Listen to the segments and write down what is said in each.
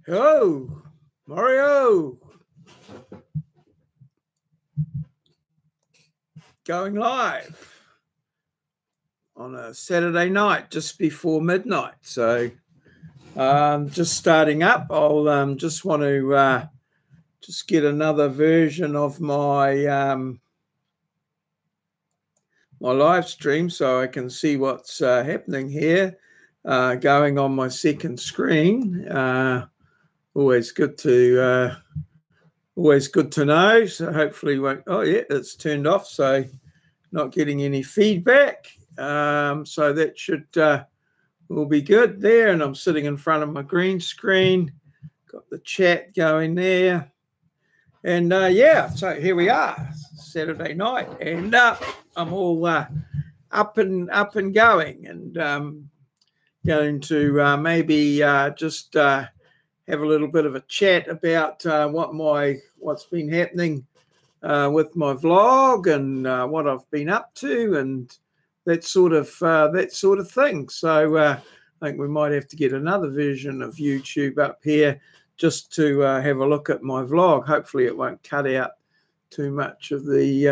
Hello, Mario. Going live on a Saturday night just before midnight. So just starting up. I'll just want to just get another version of my my live stream so I can see what's happening here going on my second screen. Always good to know. So hopefully won't. Oh yeah, it's turned off. So not getting any feedback. So that should will be good there. And I'm sitting in front of my green screen. Got the chat going there. And yeah, so here we are, Saturday night, and I'm all up and going, and going to maybe just have a little bit of a chat about what's been happening with my vlog and what I've been up to and that sort of thing. So I think we might have to get another version of YouTube up here just to have a look at my vlog. Hopefully it won't cut out too much of the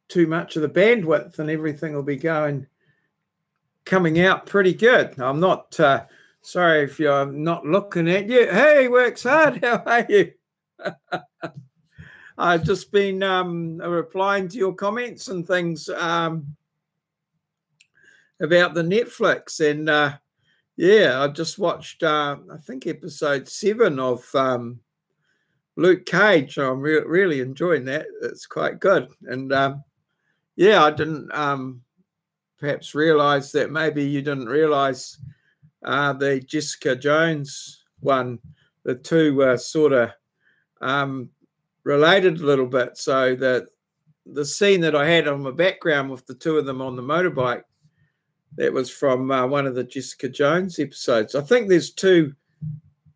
bandwidth, and everything will be coming out pretty good. I'm not sorry if you're not looking at you. Hey, works hard. How are you? I've just been replying to your comments and things about the Netflix, and yeah, I just watched I think episode 7 of Luke Cage. I'm really enjoying that. It's quite good, and yeah, I didn't perhaps realize that maybe you didn't realize the Jessica Jones one. The two were sort of related a little bit. So the scene that I had on my background with the two of them on the motorbike, that was from one of the Jessica Jones episodes. I think there's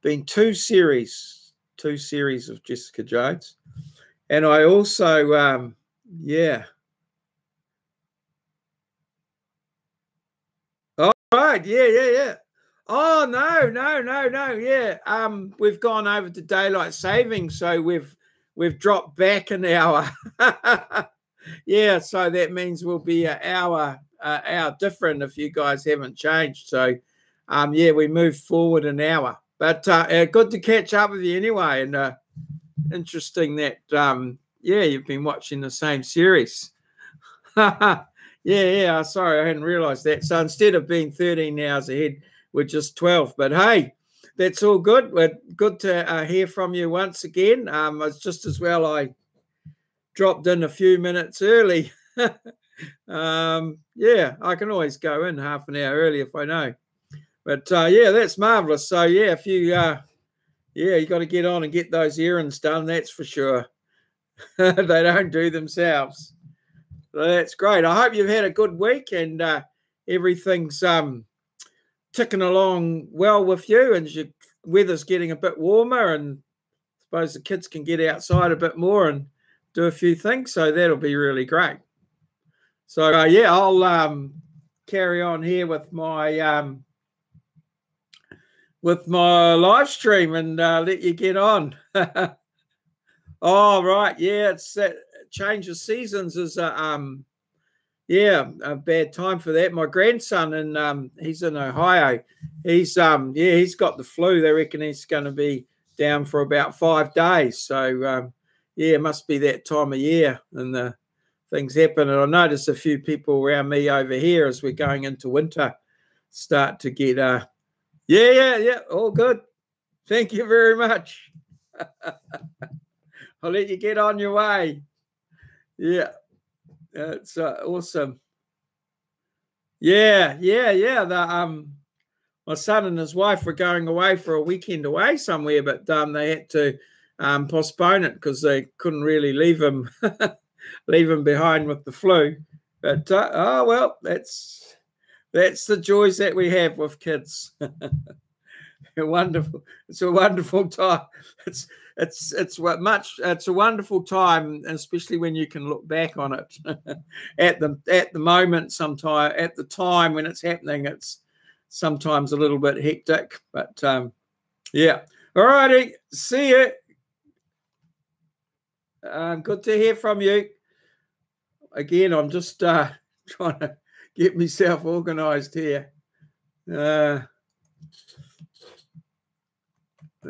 been two series of Jessica Jones, and I also yeah. Oh, right, yeah. Oh no, yeah. We've gone over to daylight savings, so we've dropped back an hour. Yeah, so that means we'll be an hour different if you guys haven't changed. So yeah, we moved forward an hour. But good to catch up with you anyway, and interesting that yeah, you've been watching the same series. Yeah, sorry, I hadn't realized that. So instead of being 13 hours ahead, we're just 12. But hey, that's all good. We're good to hear from you once again. It's just as well I dropped in a few minutes early. Yeah, I can always go in half an hour early if I know. But yeah, that's marvelous. So yeah, if you yeah, you got to get on and get those errands done, that's for sure. They don't do themselves. So that's great. I hope you've had a good week and everything's ticking along well with you, and your weather's getting a bit warmer, and I suppose the kids can get outside a bit more and do a few things. So that'll be really great. So yeah, I'll carry on here with my live stream and let you get on. Oh right, yeah, it's that change of seasons is yeah, a bad time for that. My grandson, and he's in Ohio. He's yeah, he's got the flu. They reckon he's going to be down for about 5 days. So yeah, it must be that time of year, and the things happen. And I notice a few people around me over here as we're going into winter start to get yeah, all good. Thank you very much. I'll let you get on your way. Yeah, it's awesome. Yeah. The my son and his wife were going away for a weekend away somewhere, but they had to postpone it because they couldn't really leave him behind with the flu. But oh well, that's the joys that we have with kids. Wonderful. It's a wonderful time. It's a wonderful time, especially when you can look back on it. At the moment, sometime at the time when it's happening, it's sometimes a little bit hectic. But yeah. All righty. See you. Good to hear from you. Again, I'm just trying to get myself organised here. That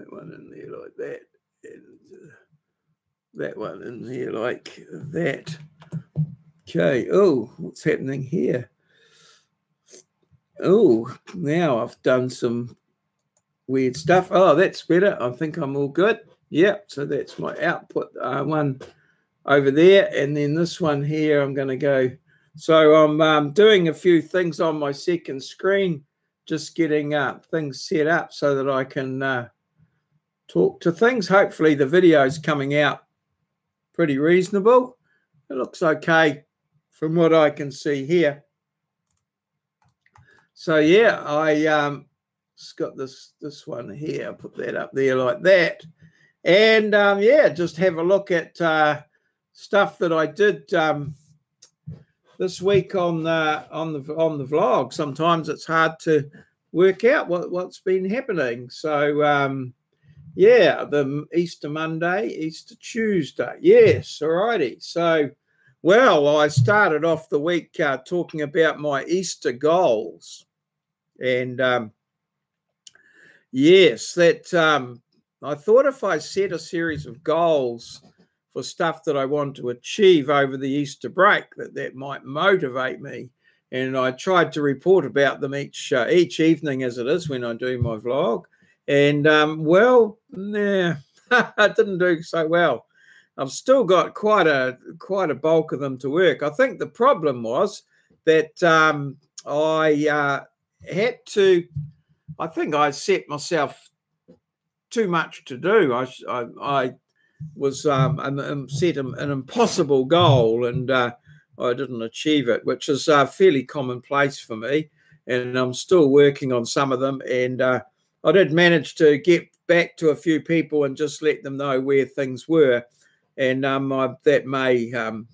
one in there like that, and that one in there like that. Okay. Oh, what's happening here? Oh, now I've done some weird stuff. Oh, that's better. I think I'm all good. Yeah. So that's my output one over there, and then this one here. I'm going to go. So I'm doing a few things on my second screen, just getting things set up so that I can talk to things. Hopefully the video is coming out pretty reasonable. It looks okay from what I can see here. So yeah, I just got this one here. I'll put that up there like that, and yeah, just have a look at stuff that I did this week on the vlog. Sometimes it's hard to work out what's been happening. So yeah, the Easter Monday, Easter Tuesday. Yes, alrighty. So, well, I started off the week talking about my Easter goals. And yes, that I thought if I set a series of goals for stuff that I want to achieve over the Easter break, that might motivate me. And I tried to report about them each evening, as it is when I do my vlog. And well, nah, I didn't do so well. I've still got quite a bulk of them to work. I think the problem was that I had to. I think I set myself too much to do. I was set an impossible goal, and I didn't achieve it, which is fairly commonplace for me. And I'm still working on some of them, and I did manage to get back to a few people and just let them know where things were, and that may have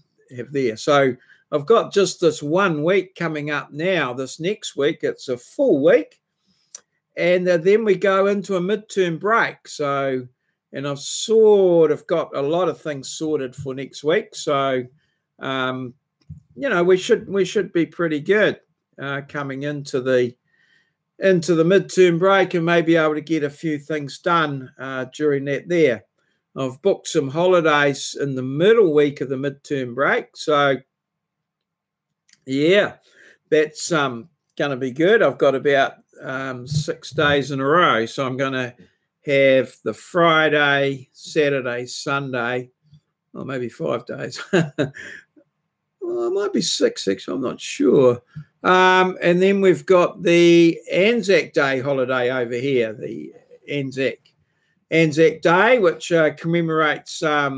there. So I've got just this 1 week coming up now. This next week, it's a full week, and then we go into a midterm break. So, and I've sort of got a lot of things sorted for next week. So, you know, we should be pretty good coming into the midterm break, and maybe able to get a few things done during that there. I've booked some holidays in the middle week of the midterm break. So, yeah, that's going to be good. I've got about 6 days in a row. So I'm going to have the Friday, Saturday, Sunday, or maybe 5 days. Well, it might be 6, actually, I'm not sure. And then we've got the Anzac Day holiday over here, the Anzac Day, which commemorates, I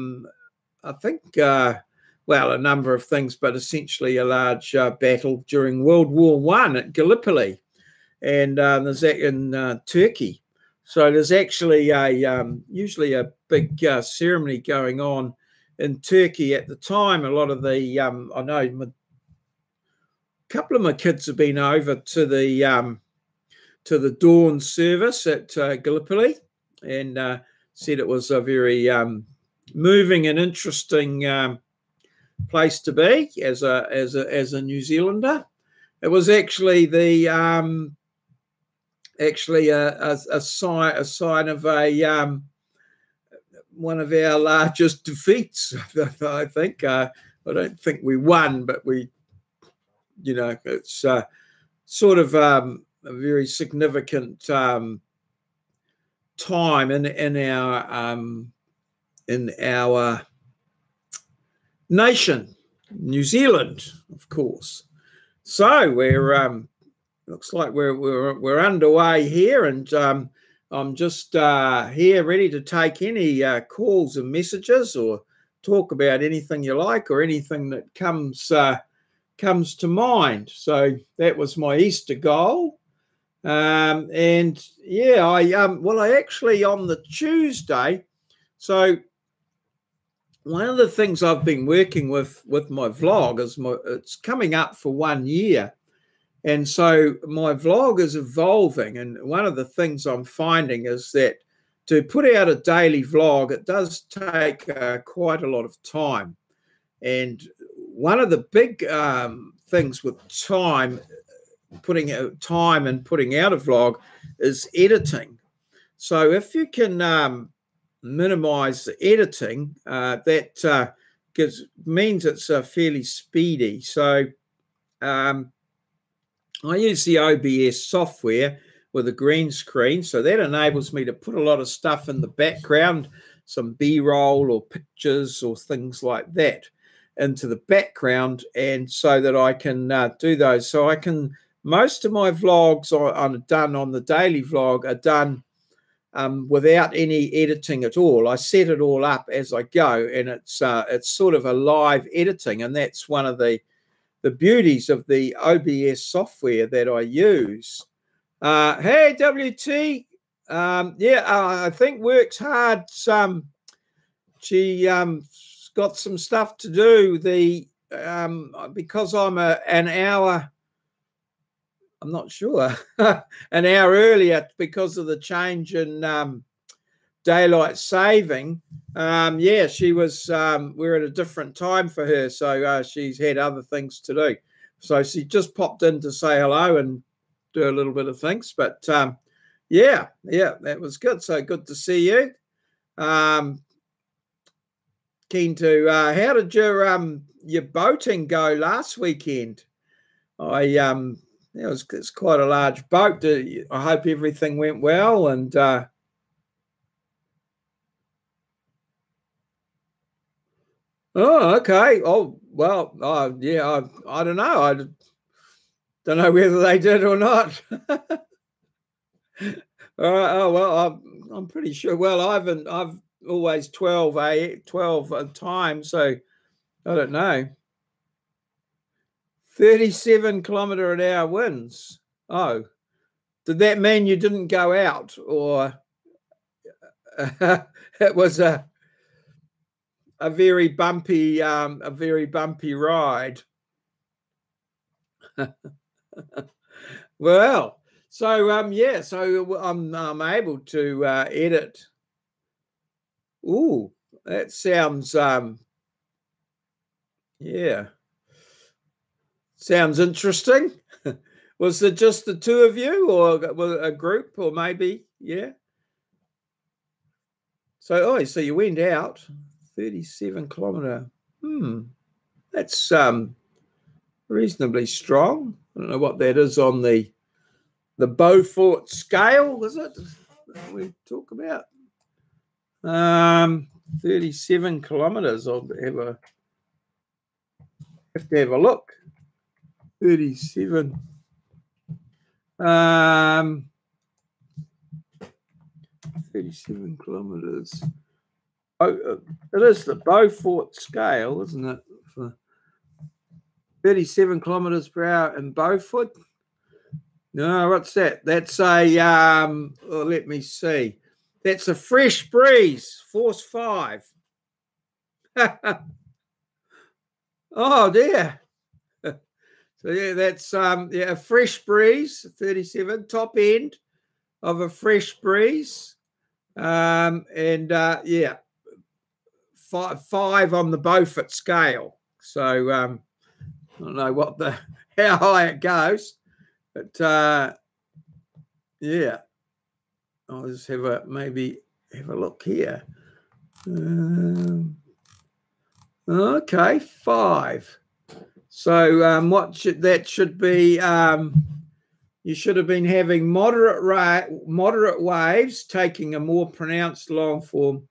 think, well, a number of things, but essentially a large battle during World War I at Gallipoli, and there's that in Turkey. So there's actually usually a big ceremony going on in Turkey at the time. A lot of the I know a couple of my kids have been over to the dawn service at Gallipoli, and said it was a very moving and interesting place to be as a New Zealander. It was actually the a sign of one of our largest defeats. I think I don't think we won, but we, you know, it's sort of a very significant time in our nation, New Zealand, of course. So we're looks like we're underway here, and I'm just here ready to take any calls and messages, or talk about anything you like, or anything that comes to mind. So that was my Easter goal. And yeah, I actually on the Tuesday. So one of the things I've been working with my vlog is it's coming up for 1 year. And so my vlog is evolving. And one of the things I'm finding is that to put out a daily vlog, it does take quite a lot of time. And one of the big things with putting out a vlog is editing. So if you can minimize the editing, that means it's fairly speedy. So I use the OBS software with a green screen, so that enables me to put a lot of stuff in the background, some B-roll or pictures or things like that into the background, and so that I can do those. So I can, most of my vlogs are done on the daily vlog are done without any editing at all. I set it all up as I go, and it's sort of a live editing, and that's one of the beauties of the OBS software that I use. Hey, WT. I think works hard. She got some stuff to do. Because I'm an hour, I'm not sure, an hour earlier because of the change in daylight saving. She was, we're at a different time for her, so she's had other things to do. So she just popped in to say hello and do a little bit of things. But yeah, that was good. So good to see you. Keen to, how did your boating go last weekend? It's quite a large boat. I hope everything went well. And oh, okay. Oh, well, yeah, I don't know. I don't know whether they did or not. Oh, well, I'm pretty sure. Well, I've always 12 times, so I don't know. 37-kilometer-an-hour winds. Oh, did that mean you didn't go out, or it was a very bumpy ride? Well, so so I'm able to edit. Ooh, that sounds sounds interesting. Was it just the two of you, or a group, or maybe? Yeah. So so you went out 37-kilometer. That's reasonably strong. I don't know what that is on the Beaufort scale, is it? We talk about 37 kilometers. I'll have to have a look. 37. 37 kilometers. Oh, it is the Beaufort scale, isn't it? For 37 kilometers per hour in Beaufort. No, what's that? That's a let me see. That's a fresh breeze, force 5. Oh dear. So yeah, that's a fresh breeze, 37, top end of a fresh breeze. And yeah, 5 on the Beaufort scale. So I don't know how high it goes, but yeah, I'll just maybe have a look here. Okay, 5. So that should be, you should have been having moderate waves, taking a more pronounced long form,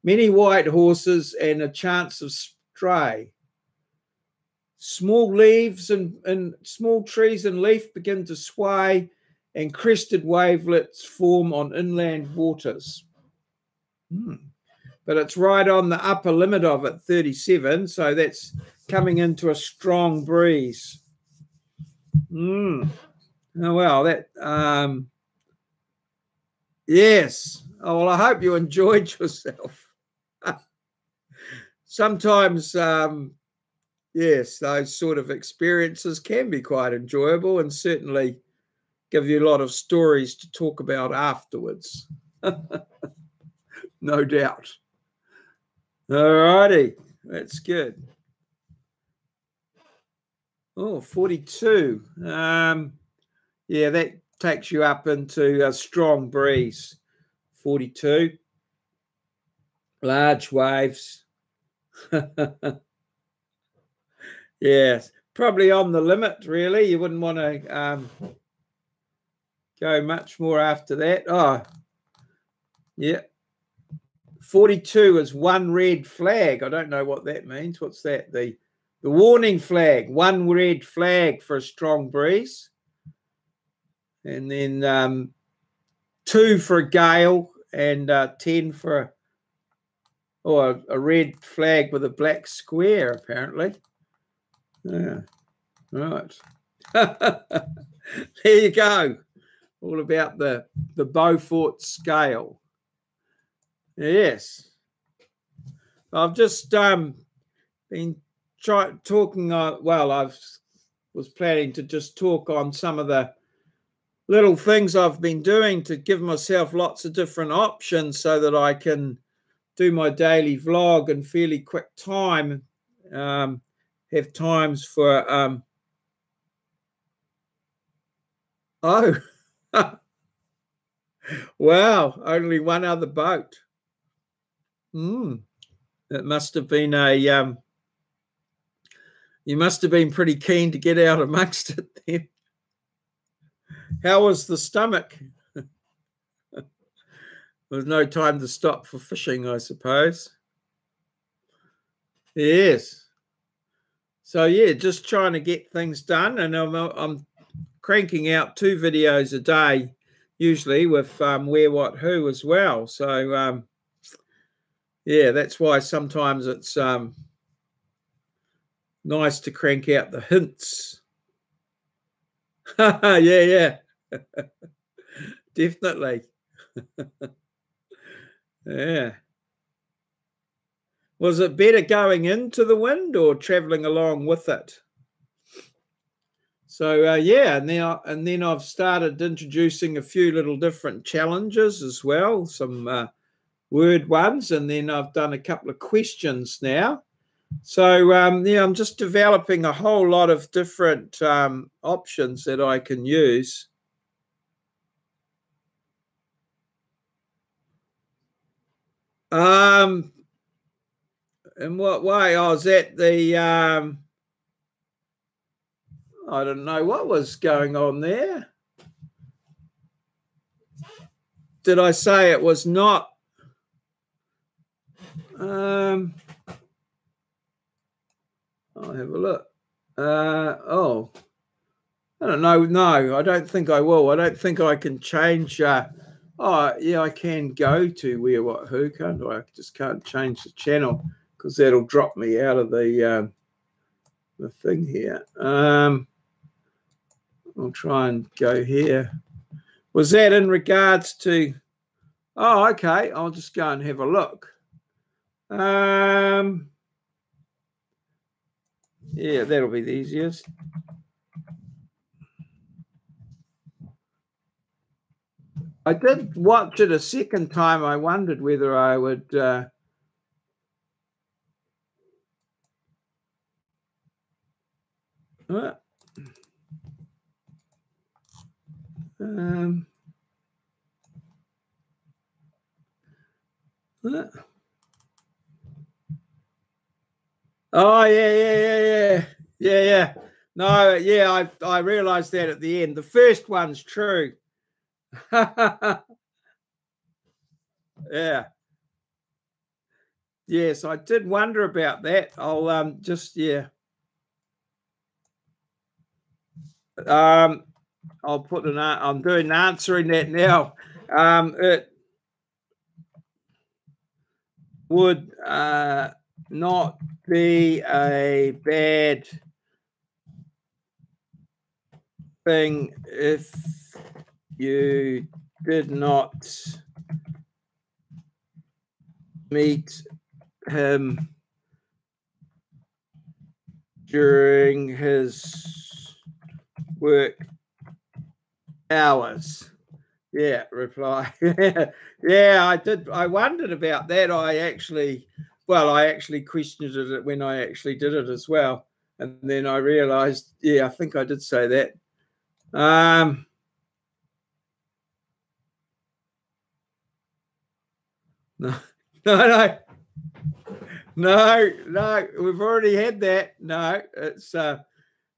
many white horses, and a chance of stray. Small leaves and small trees and leaf begin to sway, and crested wavelets form on inland waters. But it's right on the upper limit of it, 37, so that's coming into a strong breeze. Oh, well, that, yes. Oh, well, I hope you enjoyed yourself. Sometimes, yes, those sort of experiences can be quite enjoyable and certainly give you a lot of stories to talk about afterwards. No doubt. All righty, that's good. Oh, 42. Yeah, that takes you up into a strong breeze. 42. Large waves. Yes, probably on the limit, really. You wouldn't want to go much more after that. Oh, yeah. 42 is one red flag. I don't know what that means. What's that? The warning flag. One red flag for a strong breeze. And then 2 for a gale and 10 for a red flag with a black square, apparently. Yeah, right. There you go. All about the Beaufort scale. Yes. I've just been talking, well, I was planning to just talk on some of the little things I've been doing to give myself lots of different options so that I can do my daily vlog in fairly quick time, have times for, oh, wow, only one other boat. It must have been you must have been pretty keen to get out amongst it then. How was the stomach? There was no time to stop for fishing, I suppose. Yes. So, yeah, just trying to get things done. And I'm cranking out 2 videos a day, usually with Where, What, Who as well. So, yeah, that's why sometimes it's nice to crank out the hints. Yeah. Definitely. Yeah. Was it better going into the wind or traveling along with it? So yeah, and then I've started introducing a few little different challenges as well, some word ones, and then I've done a couple of questions now. So yeah, I'm just developing a whole lot of different options that I can use. In what way? I was at the I don't know what was going on there. Did I say it was not? I'll have a look. Oh, I don't know. No, I don't think I will. I don't think I can change. Oh, yeah, I can go to Where, What, Who, can't I? I just can't change the channel because that'll drop me out of the thing here. I'll try and go here. Was that in regards to? Oh, okay. I'll just go and have a look. Yeah, that'll be the easiest. I did watch it a second time. I wondered whether I would. Oh yeah. No, yeah, I realised that at the end. The first one's true. Yeah. Yes, I did wonder about that. I'll just I'll put I'm doing answering that now. It would not be a bad hoping if you did not meet him during his work hours. Yeah, reply. Yeah, I did. I wondered about that. I actually questioned it when I actually did it as well. And then I realized, yeah, I think I did say that. No, no, we've already had that. No, it's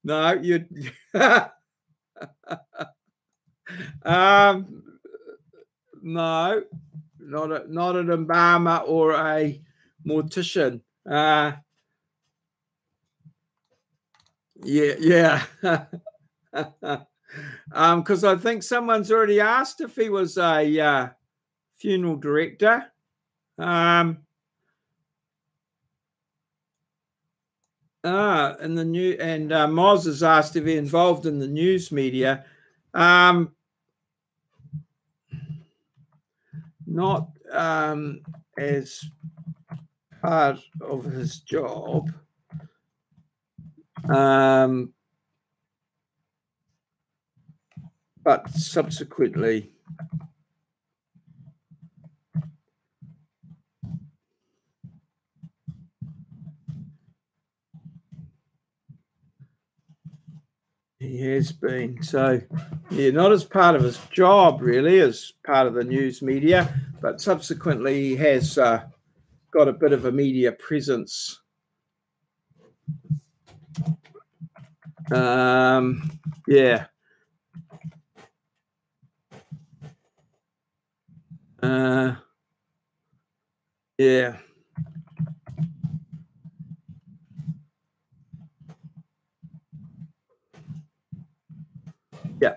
no, you no, not an embalmer or a mortician. Yeah. Because I think someone's already asked if he was a funeral director. And the new and Moz has asked if he involved in the news media. Not as part of his job. But subsequently, he has been. So, yeah, not as part of his job, really, as part of the news media, but subsequently he has got a bit of a media presence. Yeah. Yeah. Yeah.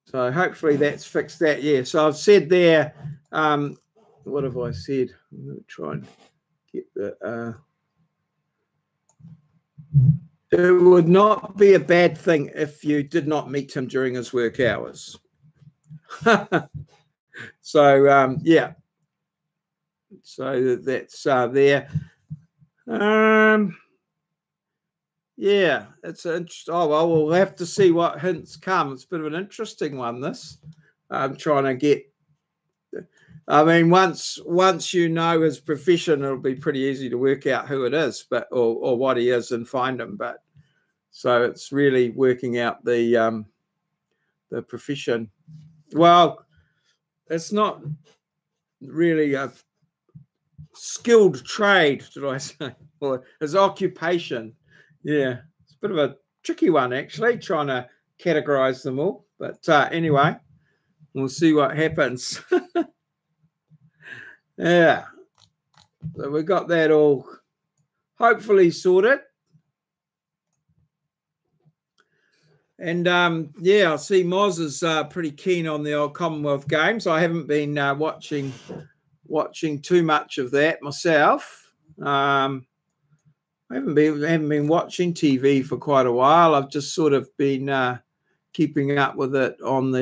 So hopefully that's fixed that. Yeah. So I've said there, what have I said? I'm going to try and get the... it would not be a bad thing if you did not meet him during his work hours. So, yeah. So that's there. Yeah, it's interesting. Oh, well, we'll have to see what hints come. It's a bit of an interesting one, this. I'm trying to get... I mean, once you know his profession, it'll be pretty easy to work out who it is, but or what he is and find him. But so it's really working out the profession. Well, it's not really a skilled trade, did I say? Or his occupation. Yeah, it's a bit of a tricky one, actually, trying to categorize them all. But anyway, we'll see what happens. Yeah, so we got that all hopefully sorted. And yeah, I see Moz is pretty keen on the old Commonwealth Games. I haven't been watching too much of that myself. I haven't been watching TV for quite a while. I've just sort of been keeping up with it on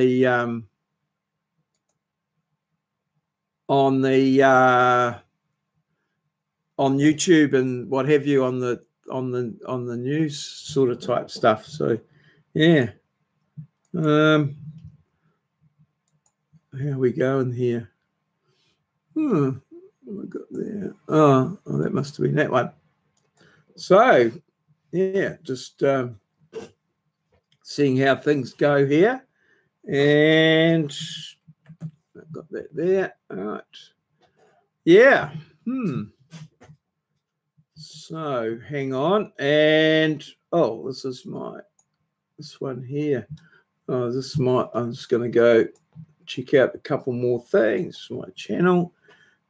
YouTube and what have you, on the news sort of type stuff. So yeah. How are we going here? What have we got there? Oh, that must have been that one. So yeah, just seeing how things go here. And I've got that there. All right. Yeah. So hang on. And this one here. I'm just going to go check out a couple more things for my channel.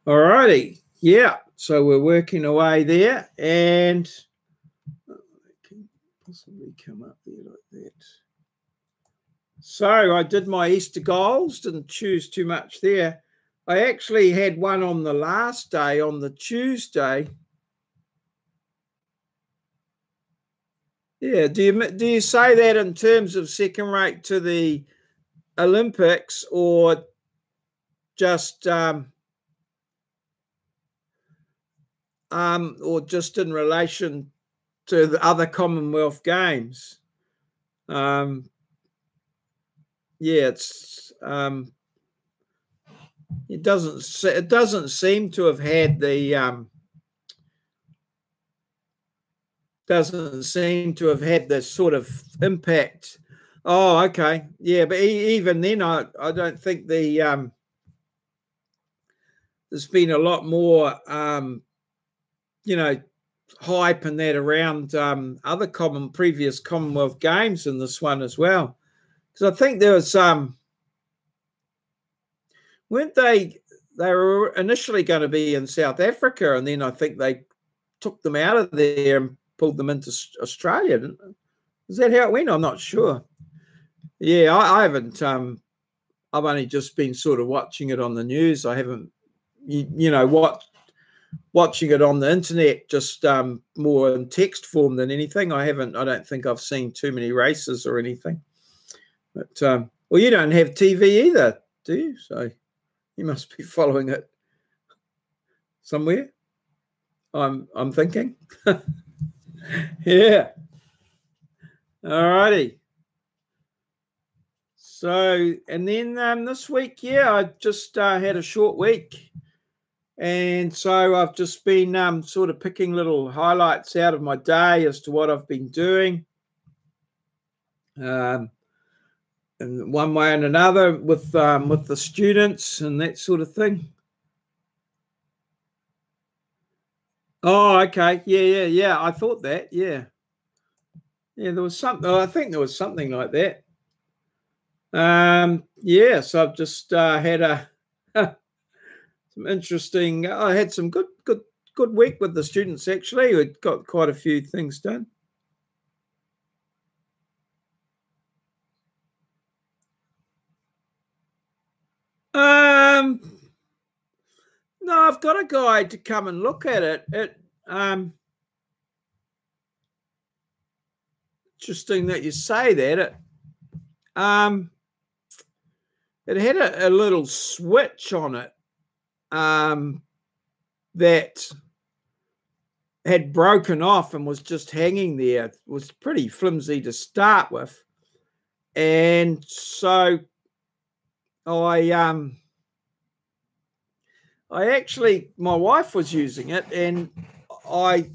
All righty. Yeah. So we're working away there, and it can possibly come up there like that. So I did my Easter goals, didn't choose too much there. I actually had one on the last day, on the Tuesday. Yeah. Do you say that in terms of second rate to the Olympics, or just in relation to the other Commonwealth Games? Yeah, it doesn't seem to have had the sort of impact. Oh, okay, yeah, but even then, I don't think there's been a lot more hype and that around other previous Commonwealth Games in this one as well, because I think there was weren't they were initially going to be in South Africa, and then I think they took them out of there and pulled them into Australia. Is that how it went? I'm not sure. Yeah, I haven't. I've only just been sort of watching it on the news. I haven't, watching it on the internet, just more in text form than anything. I don't think I've seen too many races or anything. But well, you don't have TV either, do you? So you must be following it somewhere. I'm thinking. Yeah. All righty. So, and then this week, yeah, I just had a short week. And so I've just been sort of picking little highlights out of my day as to what I've been doing. In one way and another with the students and that sort of thing. Oh, okay. Yeah. I thought that. Yeah. Yeah, there was something. I think there was something like that. Yeah, so I've just had some interesting. I had some good week with the students. Actually, we got quite a few things done. No, I've got a guy to come and look at it. Interesting that you say that. It had a little switch on it that had broken off and was just hanging there. It was pretty flimsy to start with. And so I actually, my wife was using it, and I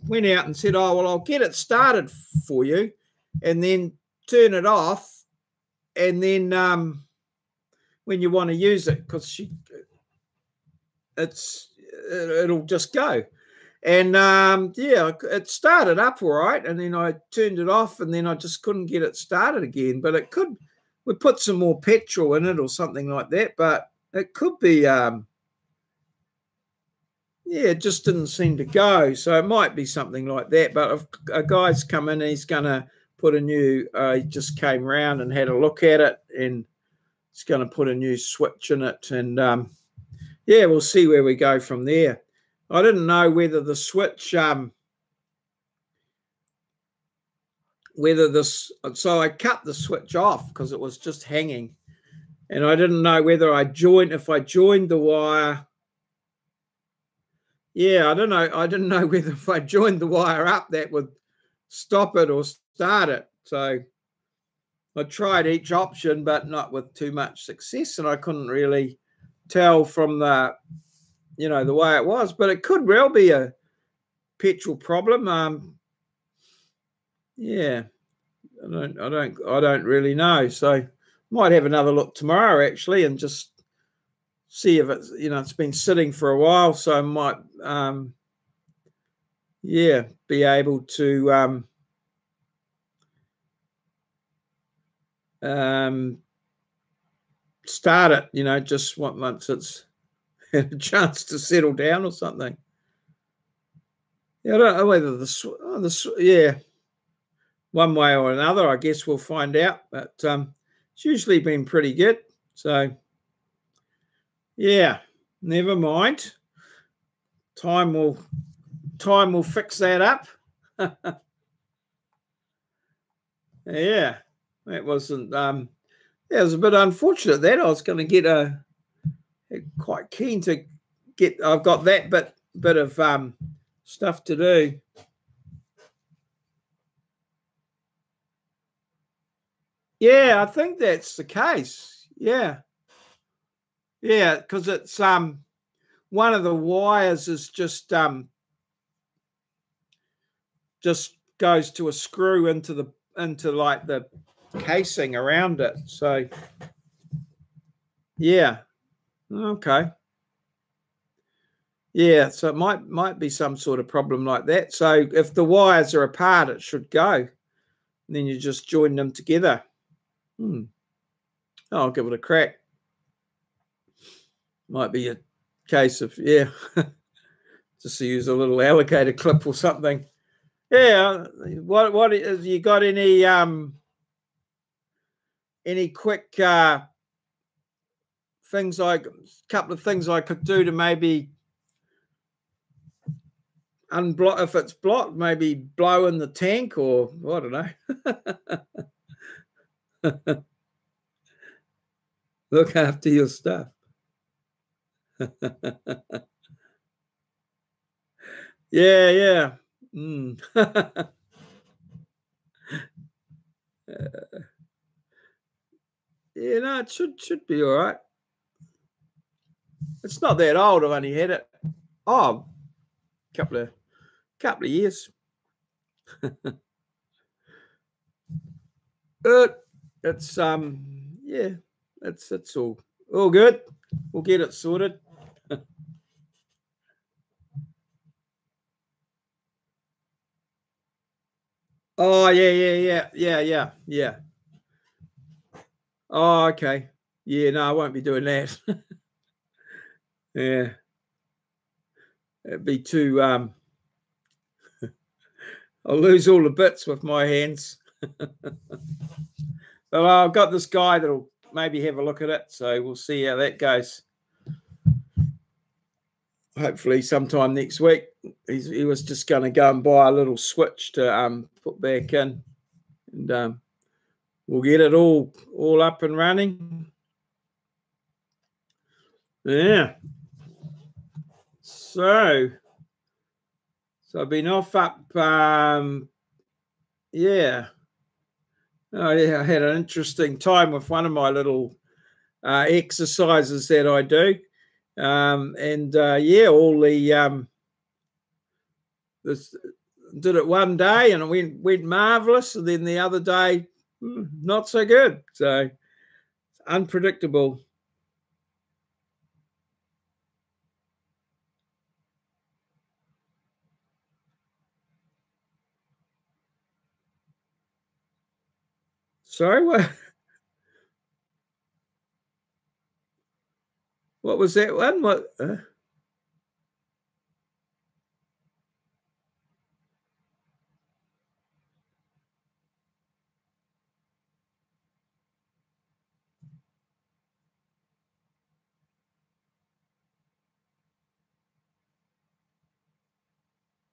went out and said, oh, well, I'll get it started for you and then turn it off. And then when you want to use it, because it'll just go. And yeah, it started up all right, and then I turned it off, and then I just couldn't get it started again. But we put some more petrol in it or something like that, but it could be yeah, it just didn't seem to go. So it might be something like that. But if a guy's come in, he's going to put a new, he just came round and had a look at it, and he's going to put a new switch in it. And yeah, we'll see where we go from there. I didn't know whether the switch, so I cut the switch off because it was just hanging. And I didn't know whether if I joined the wire. Yeah, I don't know. I didn't know whether if I joined the wire up, that would stop it or start it. So I tried each option, but not with too much success. And I couldn't really tell from the way it was, but it could well be a petrol problem. Yeah, I don't really know. So might have another look tomorrow actually, and just see if it's it's been sitting for a while. So I might yeah, be able to start it. Just once it's had a chance to settle down or something. Yeah, I don't know whether yeah, one way or another. I guess we'll find out. But it's usually been pretty good. So yeah, never mind. Time will fix that up. Yeah, that wasn't. Yeah, it was a bit unfortunate that I was going to get quite keen to get. I've got that bit of stuff to do. Yeah, I think that's the case. Yeah, yeah, because it's one of the wires is just goes to a screw into like the casing around it. So yeah, okay. Yeah, so it might be some sort of problem like that. So if the wires are apart, it should go. And then you just join them together. Oh, I'll give it a crack. Might be a case of just to use a little alligator clip or something. Yeah. What is you got any quick things like a couple of things I could do to maybe unblock if it's blocked, maybe blow in the tank or I don't know. Look after your stuff. Yeah, yeah. Mm. Yeah, no, it should be all right. It's not that old. I've only had it. Oh, couple of years. It's yeah, it's all good. We'll get it sorted. Oh yeah. Oh, okay. Yeah, no, I won't be doing that. Yeah. It'd be too I'll lose all the bits with my hands. But I've got this guy that'll maybe have a look at it, so we'll see how that goes. Hopefully sometime next week. He was just going to go and buy a little switch to put back in, and we'll get it all up and running. Yeah. So I've been off up. Yeah. Oh yeah, I had an interesting time with one of my little exercises that I do, and yeah, all the this did it one day and it went marvelous, and then the other day not so good. So it's unpredictable. Sorry, what was that one? What?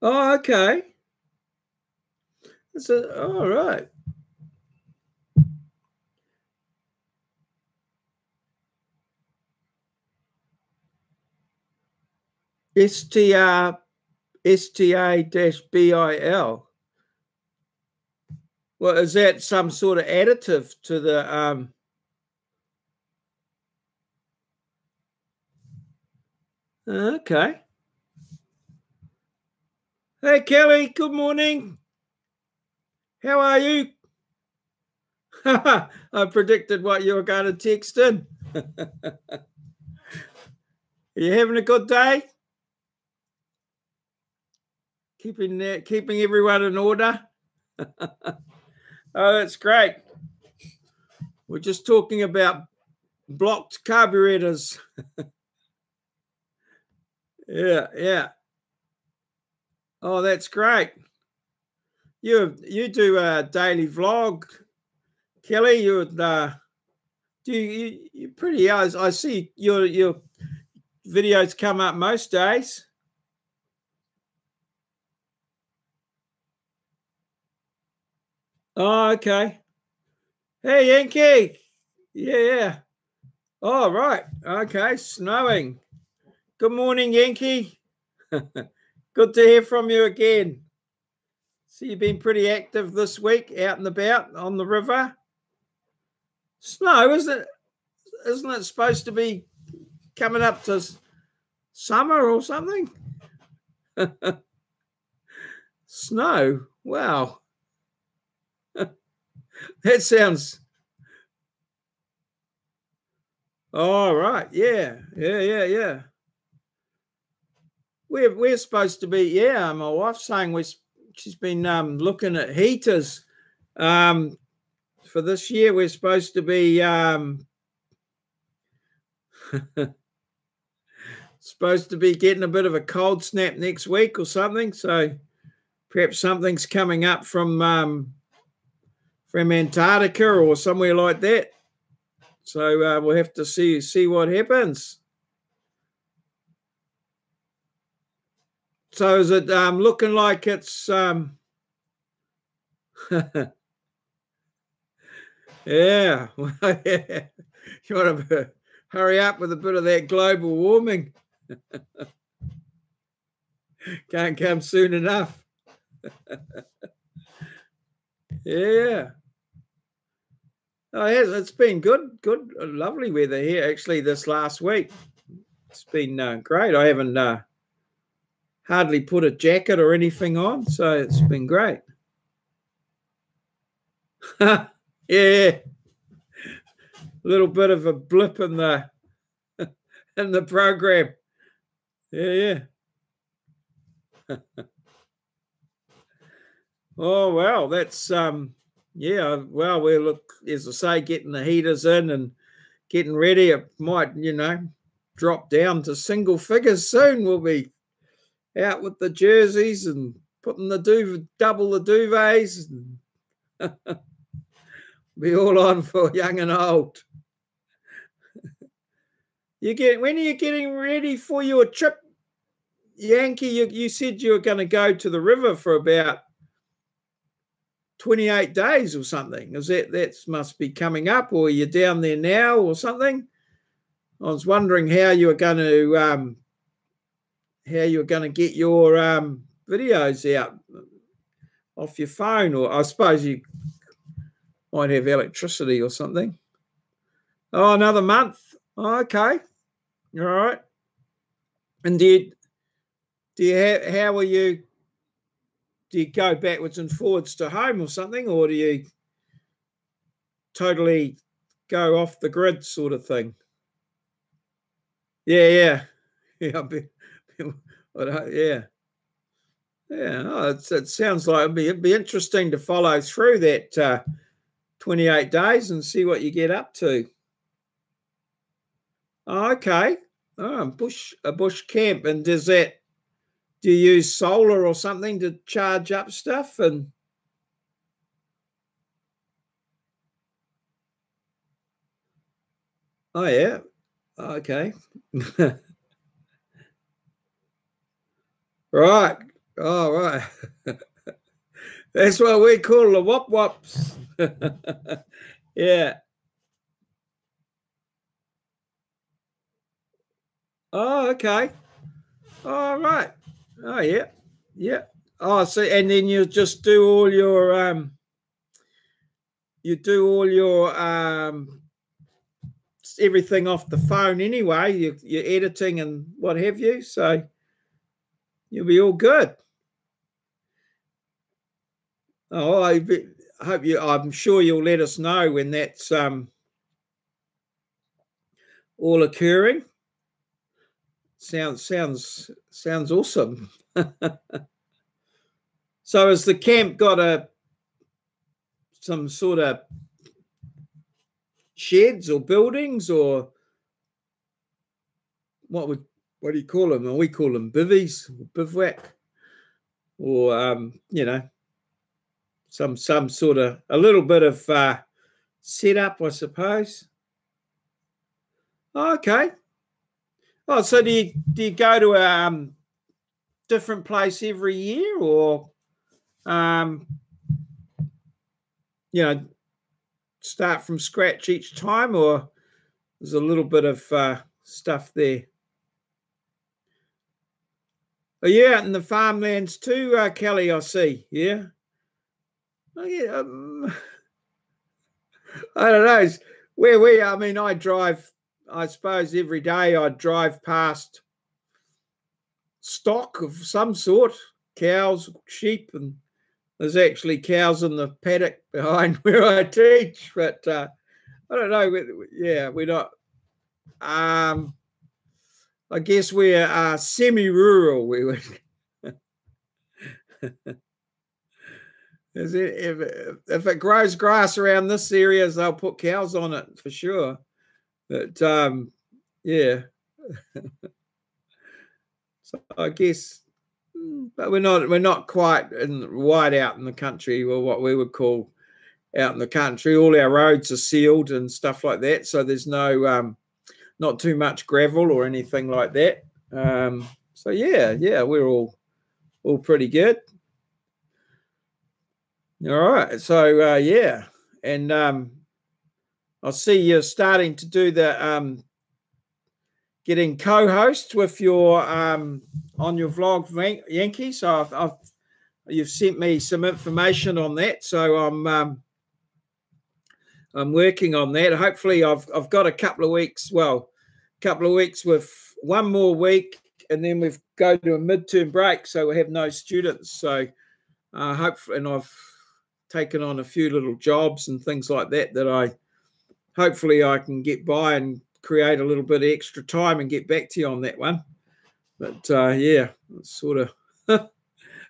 Oh, okay. All right. STA-BIL. Well, is that some sort of additive to the okay. Hey Kelly, good morning. How are you? I predicted what you were going to text in. Are you having a good day? Keeping everyone in order? Oh, that's great. We're just talking about blocked carburetors. Yeah. Oh, that's great. You do a daily vlog, Kelly. You pretty. I see your videos come up most days. Oh, okay. Hey, Yankee. Yeah. All right. Okay. Snowing. Good morning, Yankee. Good to hear from you again. So you've been pretty active this week, out and about on the river. Snow, isn't it? Isn't it supposed to be coming up to summer or something? Snow. Wow. That sounds. All right. Yeah. We're supposed to be. Yeah, my wife's saying she's been looking at heaters. For this year, we're supposed to be getting a bit of a cold snap next week or something. So perhaps something's coming up from Antarctica or somewhere like that. So we'll have to see what happens. So is it looking like it's yeah. Yeah. You want to hurry up with a bit of that global warming. Can't come soon enough. Yeah. Oh, it's been good, lovely weather here actually this last week. It's been great. I haven't hardly put a jacket or anything on, so it's been great. Yeah, a little bit of a blip in the program. Yeah. Oh well, that's yeah. Well, we look, as I say, getting the heaters in and getting ready. It might, drop down to single figures soon. We'll be out with the jerseys and putting double the duvets, and be all on for young and old. When are you getting ready for your trip, Yankee? You said you were going to go to the river for about 28 days or something. Is that must be coming up, or you're down there now or something? I was wondering how you were going to get your videos out off your phone, or I suppose you might have electricity or something. Oh, another month. Oh, okay. All right. And how are you? Do you go backwards and forwards to home or something, or do you totally go off the grid sort of thing? Yeah. Yeah. Yeah. Oh, it sounds like it'd be interesting to follow through that 28 days and see what you get up to. Oh, okay. Oh, a bush camp. And do you use solar or something to charge up stuff? And oh yeah. Okay. Right. Oh, right. That's what we call the wop wops. Yeah. Oh, okay. All right. Oh, yeah. Yeah. Oh, so and then you just do all your everything off the phone anyway. You're editing and what have you, so you'll be all good. Oh, I hope you. I'm sure you'll let us know when that's all occurring. Sounds awesome. So has the camp got some sort of sheds or buildings, or what do you call them? We call them bivvies, bivouac, or some sort of a little bit of setup, I suppose. Oh, okay. Oh, so do you go to a different place every year, or you know, start from scratch each time, or there's a little bit of stuff there? Are you out in the farmlands too, Kelly? I see. Yeah. Oh, yeah. I don't know. Where we, I mean, I drive, I suppose every day I drive past stock of some sort, cows, sheep, and there's actually cows in the paddock behind where I teach. But I don't know. Yeah, we're not. I guess we're semi-rural. We would. If it grows grass around this area, they'll put cows on it for sure. But yeah, so I guess, but we're not quite wide out in the country, or what we would call out in the country. All our roads are sealed and stuff like that, so there's no not too much gravel or anything like that. So yeah, we're all pretty good. All right, so yeah, and I see you're starting to do the getting co-host with your on your vlog, Yankee. So you've sent me some information on that. So I'm working on that. Hopefully, I've got a couple of weeks. Well, a couple of weeks with one more week, and then we've go to a midterm break, so we have no students. So hopefully, and I've taken on a few little jobs and things like that I hopefully I can get by and create a little bit of extra time and get back to you on that one. But yeah, it's sort of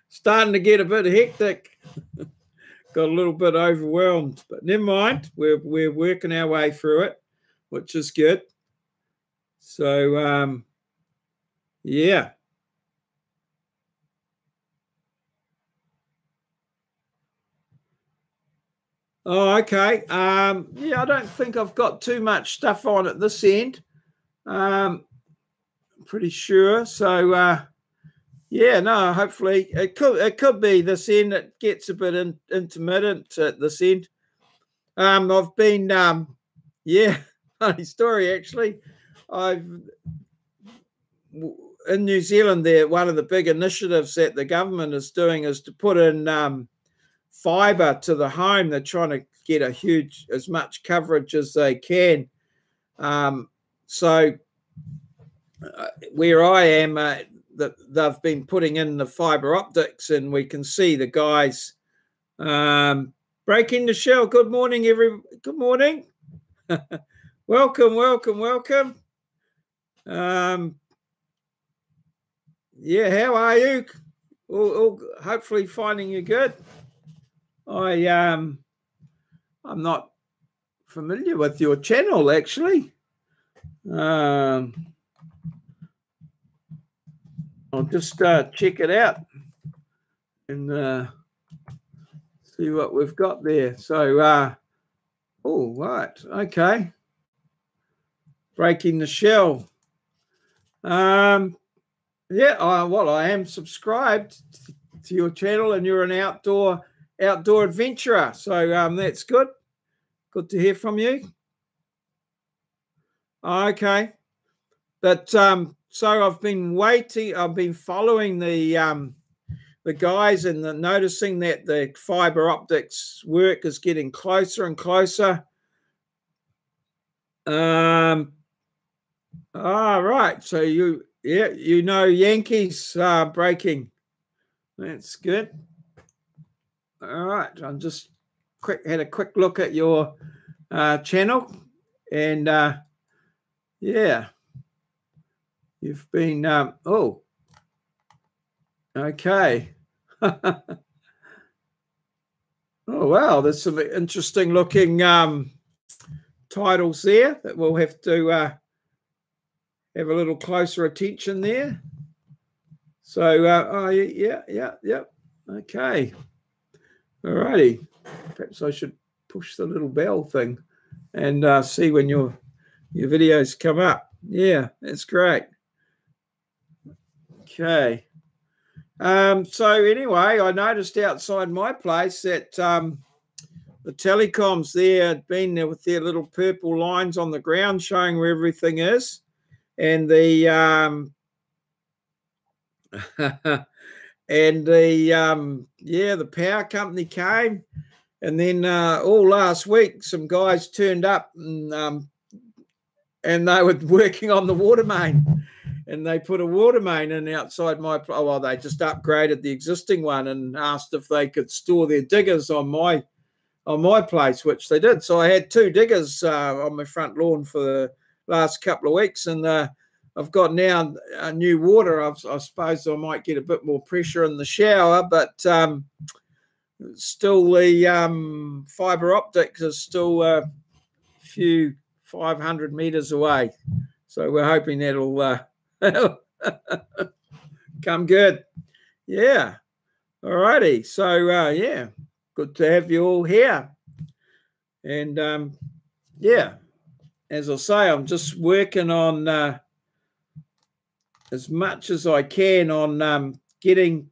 starting to get a bit hectic. Got a little bit overwhelmed, but never mind. We're working our way through it, which is good. So yeah. Oh, okay. Yeah, I don't think I've got too much stuff on at this end. Pretty sure. So yeah, no, hopefully it could be this end. It gets a bit intermittent at this end. I've been yeah, funny story actually. In New Zealand there, one of the big initiatives that the government is doing is to put in fiber to the home. They're trying to get as much coverage as they can. So where I am, they've been putting in the fiber optics, and we can see the guys breaking the shell. Good morning, Good morning. Welcome. Yeah, how are you? All hopefully finding you good. I'm not familiar with your channel actually. I'll just check it out and see what we've got there. So, oh, right, okay. Breaking the shell. Yeah, well, I am subscribed to your channel, and you're an outdoor adventurer. So that's good. Good to hear from you. Okay, but so I've been waiting. I've been following the guys and noticing that the fiber optics work is getting closer and closer. Right. So you know Yankees breaking. That's good. All right. I'm just had a quick look at your channel, and yeah, you've been oh, okay. Oh wow, there's some interesting looking titles there that we'll have to have a little closer attention there. So oh yeah, okay, all righty. Perhaps I should push the little bell thing and see when your videos come up. Yeah, that's great. Okay. So anyway, I noticed outside my place that the telecoms there had been there with their little purple lines on the ground showing where everything is, and the and the power company came, and then all last week some guys turned up and they were working on the water main, and they put a water main in outside my. Well, they just upgraded the existing one and asked if they could store their diggers on my place, which they did. So I had 2 diggers on my front lawn for the last couple of weeks, and I've got now new water. I suppose I might get a bit more pressure in the shower, but still the fibre optics is still a few 500 metres away. So we're hoping that'll come good. Yeah. All righty. So, yeah, good to have you all here. And, yeah, as I say, I'm just working on as much as I can on getting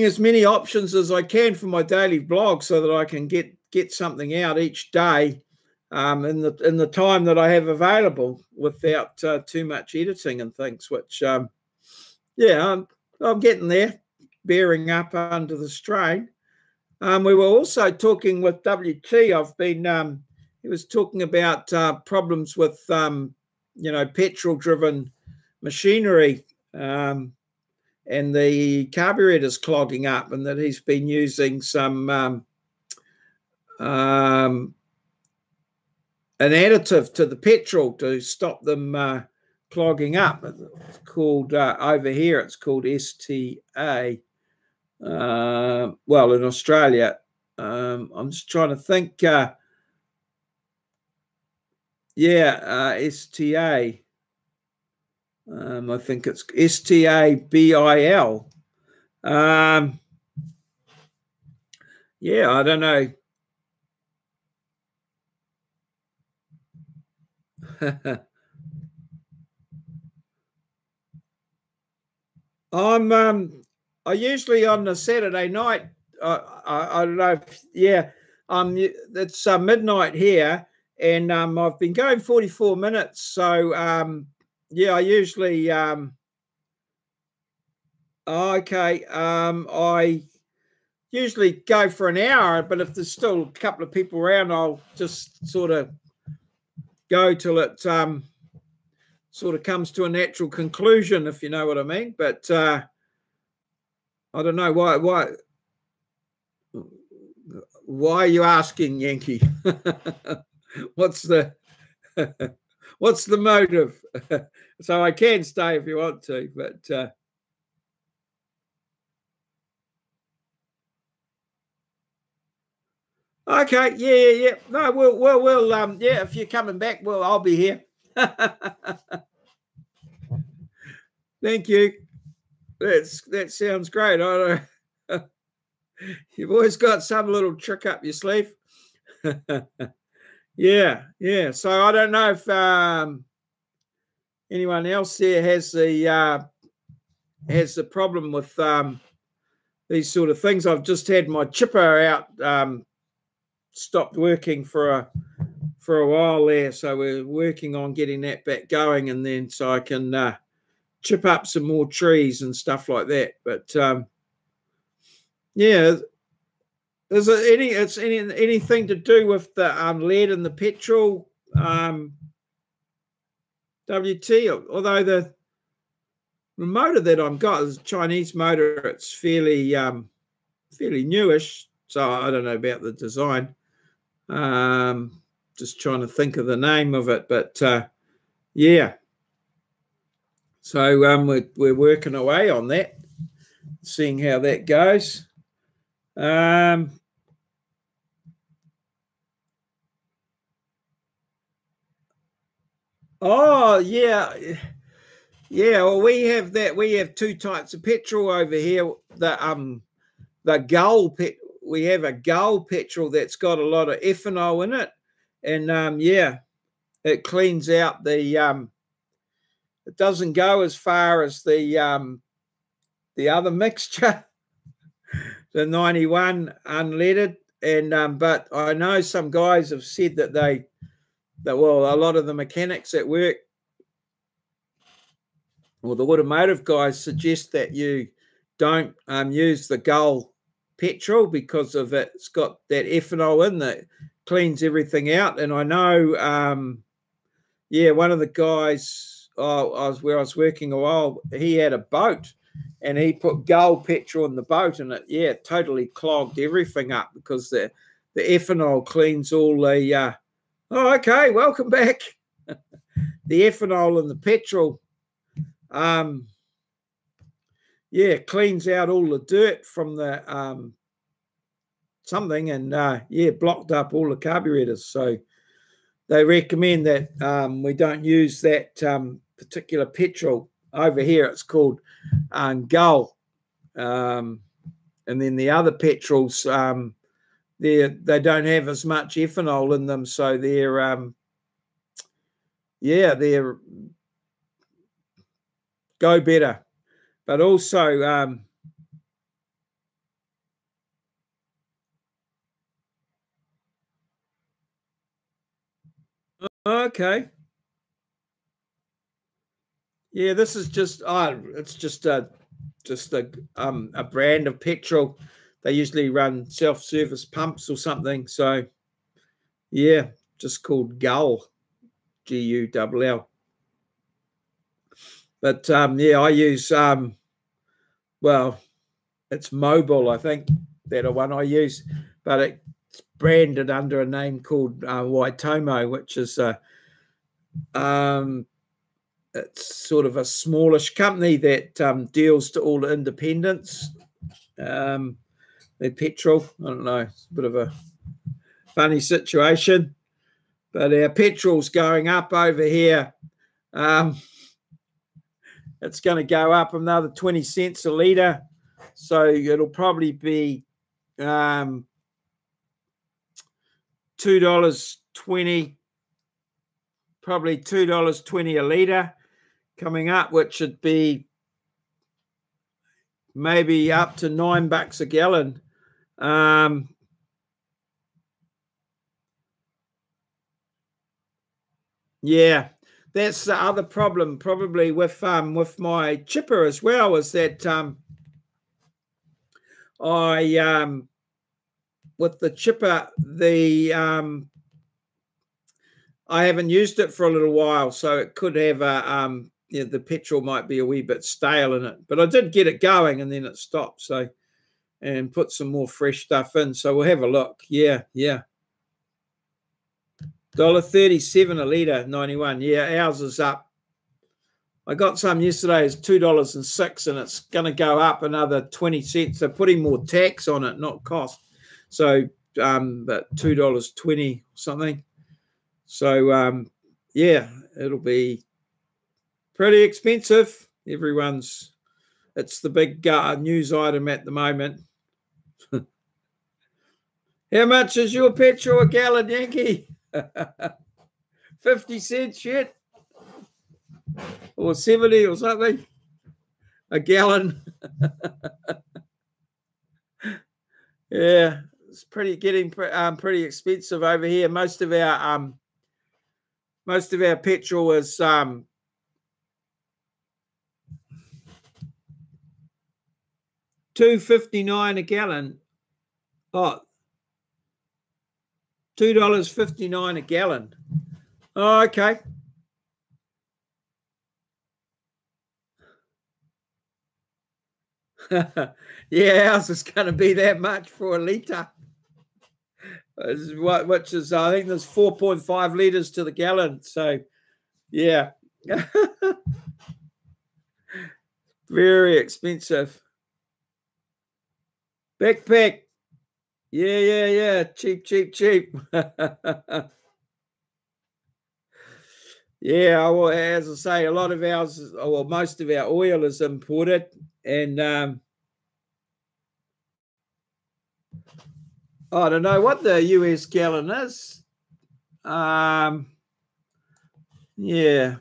as many options as I can for my daily blog, so that I can get something out each day in the time that I have available, without too much editing and things. Which, yeah, I'm getting there, bearing up under the strain. We were also talking with WT. He was talking about problems with petrol-driven machinery. And the carburetor's clogging up, and that he's been using some an additive to the petrol to stop them clogging up. It's called over here. It's called STA. Well, in Australia, I'm just trying to think. STA. I think it's STABIL. Yeah, I don't know. I usually on a Saturday night. I don't know. It's midnight here, and I've been going 44 minutes. So yeah, I usually okay. I usually go for an hour, but if there's still a couple of people around, I'll just sort of go till it sort of comes to a natural conclusion, if you know what I mean. But I don't know why are you asking, Yankee? What's the motive? So I can stay if you want to, but okay, yeah. No, we'll yeah. If you're coming back, I'll be here. Thank you. That sounds great. I don't. You've always got some little trick up your sleeve. Yeah. So I don't know if anyone else there has the problem with these sort of things. I've just had my chipper out, stopped working for a while there, so we're working on getting that back going, and then so I can chip up some more trees and stuff like that. But yeah, is it anything to do with the lead in the petrol, WT? Although the motor that I've got is a Chinese motor, it's fairly newish, so I don't know about the design. Just trying to think of the name of it, but yeah. So we're working away on that, seeing how that goes. Oh yeah. Well, we have that. We have 2 types of petrol over here. The Gull pet. We have a Gull petrol that's got a lot of ethanol in it, and yeah, it cleans out the. It doesn't go as far as the other mixture, the 91 unleaded. And but I know some guys have said that well, a lot of the mechanics at work, or the automotive guys, suggest that you don't use the Gull petrol because of it. It's got that ethanol in that cleans everything out. And I know, yeah, one of the guys, where I was working a while, he had a boat and he put Gull petrol in the boat, and it totally clogged everything up because the ethanol cleans all the oh, okay, welcome back. The ethanol and the petrol cleans out all the dirt from the something, and blocked up all the carburetors. So they recommend that we don't use that particular petrol. Over here it's called Gull, and then the other petrols, they don't have as much ethanol in them, so they're go better. But also okay, yeah, this is just it's just a brand of petrol. They usually run self-service pumps or something. So yeah, just called Gull, Gull. But I use well, it's Mobile, I think, that one I use, but it's branded under a name called Waitomo, which is it's sort of a smallish company that deals to all the independents. Their petrol, I don't know, it's a bit of a funny situation, but our petrol's going up over here. It's going to go up another 20 cents a litre, so it'll probably be $2.20, probably $2.20 a litre coming up, which should be maybe up to $9 a gallon. Yeah, that's the other problem probably with my chipper as well, is that with the chipper, I haven't used it for a little while, so it could have the petrol might be a wee bit stale in it. But I did get it going and then it stopped, so, and put some more fresh stuff in. So we'll have a look. Yeah. $1.37 a litre, 91. Yeah, ours is up. I got some yesterday, it's $2.06, and it's going to go up another 20 cents. They're putting more tax on it, not cost. So, but $2.20 something. So, it'll be pretty expensive. It's the big news item at the moment. How much is your petrol a gallon, Yankee? 50 cents yet? Or 70 or something? A gallon? Yeah, it's getting pretty expensive over here. Most of our petrol is $2.59 a gallon. Oh, $2.59 a gallon. Oh, okay. Yeah, ours is going to be that much for a litre. Which is, I think there's 4.5 litres to the gallon. So, yeah. Very expensive. Backpack. Yeah. Cheap. Yeah, well, as I say, a lot of ours, well, most of our oil is imported, and I don't know what the US gallon is. Yeah.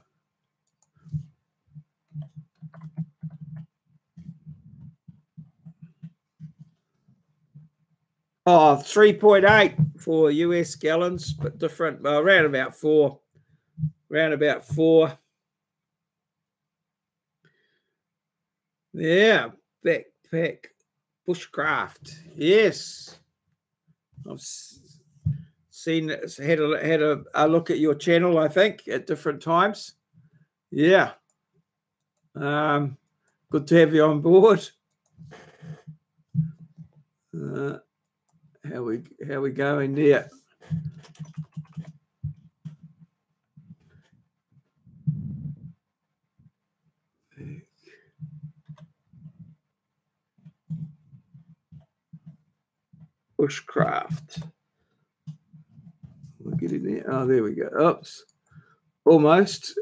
Oh, 3.8 for US gallons, but different. Around about 4. Round about 4. Yeah, backpack bushcraft. Yes, I've seen had a look at your channel, I think, at different times. Yeah, good to have you on board. How we going there? Bushcraft. We'll get in there. Oh, there we go. Oops. Almost.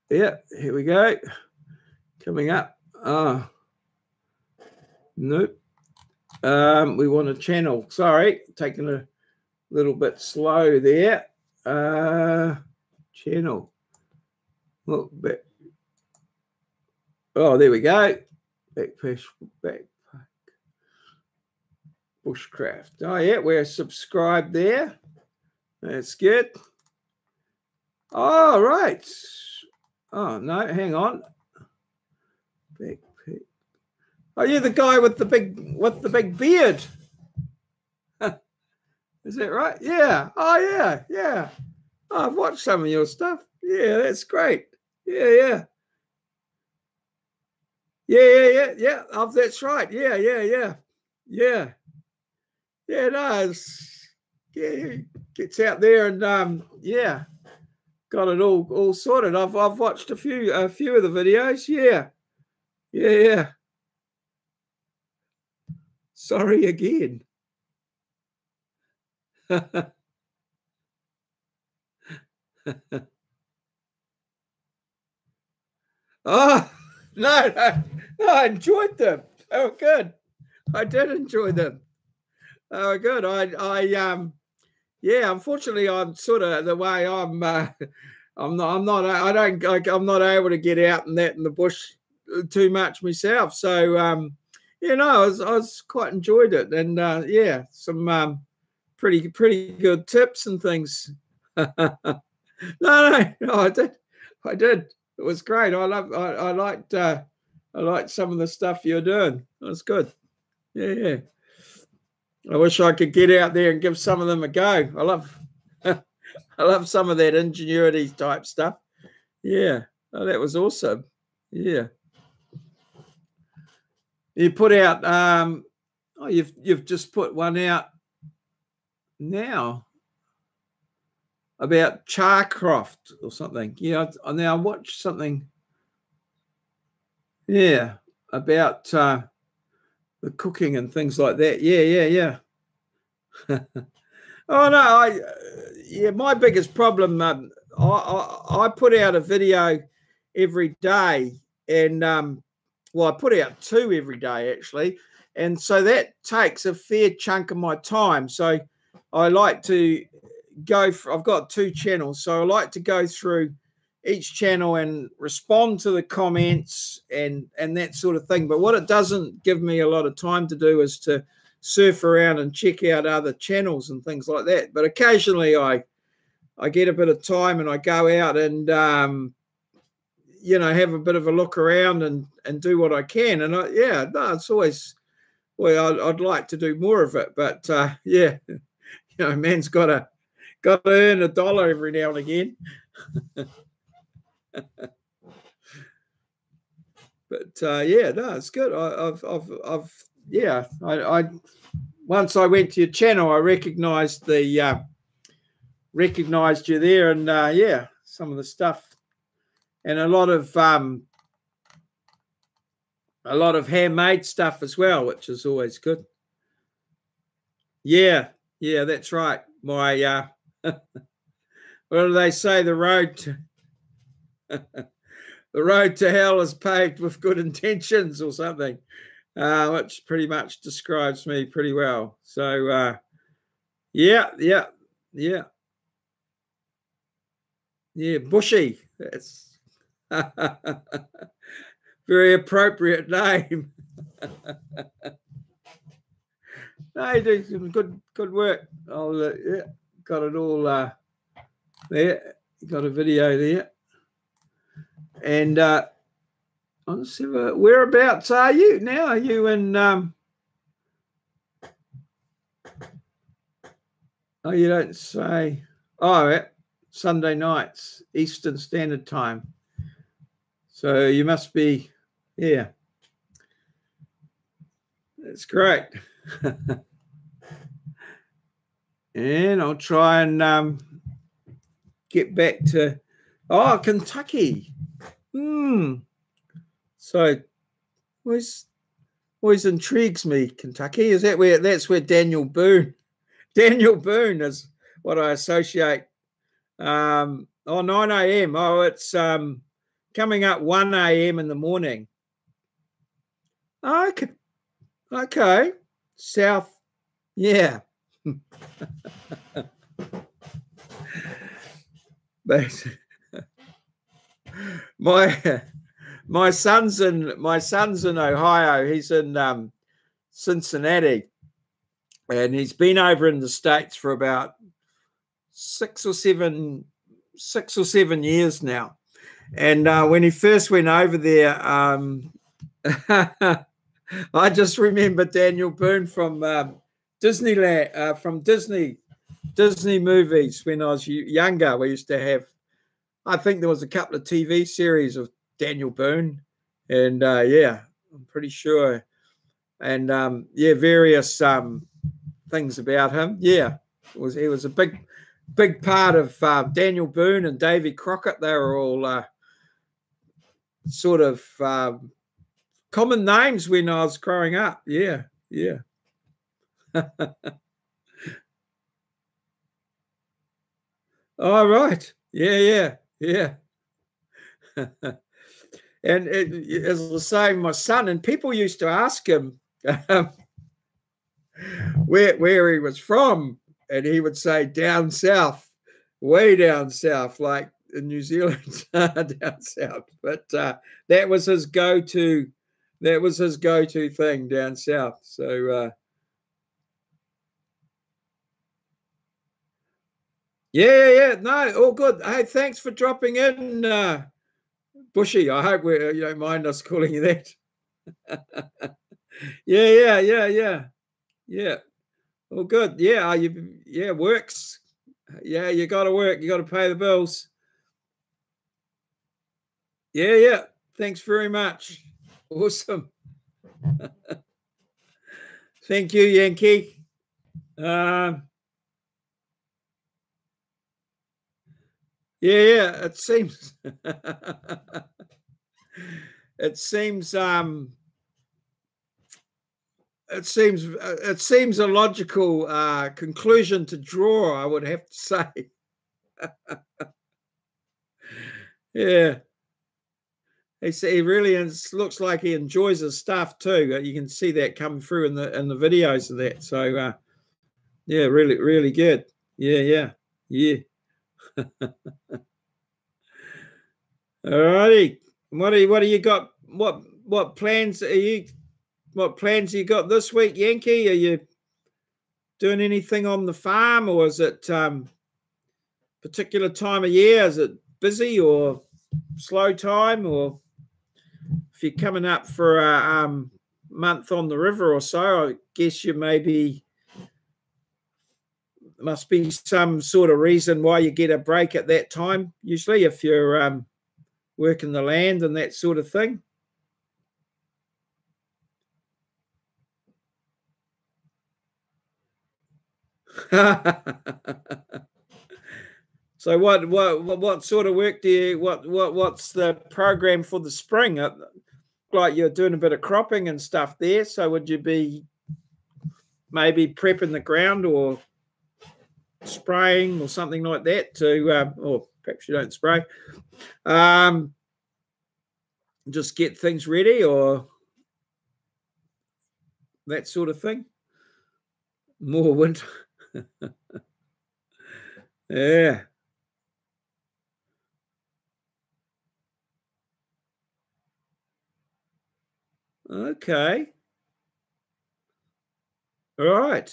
Yeah, here we go. Coming up. Oh. Nope. We want a channel. Sorry, taking a little bit slow there. Channel. Look back. Oh, there we go. Backpack. Bushcraft. Oh, yeah, we're subscribed there. That's good. Oh, right. Oh, no, hang on. Backpack. Oh, you're the guy with the big beard. Is that right? Yeah. Oh, yeah, yeah. Oh, I've watched some of your stuff. Yeah, that's great. Yeah. Yeah. Oh, that's right. Yeah. Yeah, no, he gets out there and yeah, got it all sorted. I've watched a few of the videos. Yeah. Sorry again. Oh no, I enjoyed them. Oh, good. I did enjoy them. Oh, good. Yeah, unfortunately, I'm sort of the way I'm not able to get out and that in the bush too much myself. So I was quite enjoyed it, and yeah, some pretty good tips and things. No, I did. It was great. I liked some of the stuff you're doing. It was good. Yeah. I wish I could get out there and give some of them a go. I love some of that ingenuity type stuff. Yeah. Oh, that was awesome. Yeah. You put out you've just put one out now about Charcroft or something. Yeah, now I watched something. Yeah, about the cooking and things like that. Yeah. Oh no, my biggest problem. I put out a video every day, and I put out 2 every day actually, and so that takes a fair chunk of my time. So I like to I've got 2 channels, so I like to go through each channel and respond to the comments and that sort of thing. But what it doesn't give me a lot of time to do is to surf around and check out other channels and things like that. But occasionally I get a bit of time and I go out and have a bit of a look around and do what I can. And it's always, well, I'd like to do more of it, but yeah, man's got to earn $1 every now and again. But yeah, no, it's good. I once I went to your channel, I recognized you there, and yeah, some of the stuff, and a lot of handmade stuff as well, which is always good. Yeah, that's right. My what do they say? The road to hell is paved with good intentions, or something, which pretty much describes me pretty well. So yeah, Bushy. That's very appropriate name. No, you do some good work. I'll, yeah, got it all there. You got a video there. And I'll see whereabouts are you now? Are you in? Oh, you don't say. Oh, yeah. Sunday nights, Eastern Standard Time. So you must be, yeah. That's great. And I'll try and get back to, Kentucky. So always intrigues me, Kentucky. Is that that's where Daniel Boone is what I associate. 9 a.m. Oh, it's coming up 1 a.m. in the morning. Okay. Okay. South. Yeah. But my son's in Ohio. He's in Cincinnati, and he's been over in the States for about 6 or 7 years now. And when he first went over there, I just remember Daniel Boone from Disneyland, from Disney movies when I was younger. We used to have, I think there was a couple of TV series of Daniel Boone, and yeah, I'm pretty sure, and yeah, various things about him. Yeah, he was a big part of Daniel Boone and Davy Crockett. They were all sort of common names when I was growing up. Yeah, yeah. All right. Yeah. And as I was saying, my son, and people used to ask him where he was from, and he would say down south, way down south, like in New Zealand, down south. But that was his go-to. That was his go-to thing down south. So yeah. No, all good. Hey, thanks for dropping in, Bushy. I hope you don't mind us calling you that. Yeah. Well, good. Yeah, works. Yeah, you got to work. You got to pay the bills. Yeah. Thanks very much. Awesome. Thank you, Yankee. Yeah. It seems. It seems. It seems a logical conclusion to draw, I would have to say. Yeah. He really looks like he enjoys his stuff too. You can see that coming through in the videos of that. So yeah, really good. Yeah. All righty. What do you got? What plans are you? What plans you got this week, Yankee? Are you doing anything on the farm, or is it particular time of year? Is it busy or slow time, or if you're coming up for a month on the river or so, I guess you must be some sort of reason why you get a break at that time, usually if you're working the land and that sort of thing. So what sort of work do you what's the program for the spring? Like you're doing a bit of cropping and stuff there, so would you be maybe prepping the ground or spraying or something like that to or perhaps you don't spray, just get things ready or that sort of thing? More winter. Yeah. Okay. Right.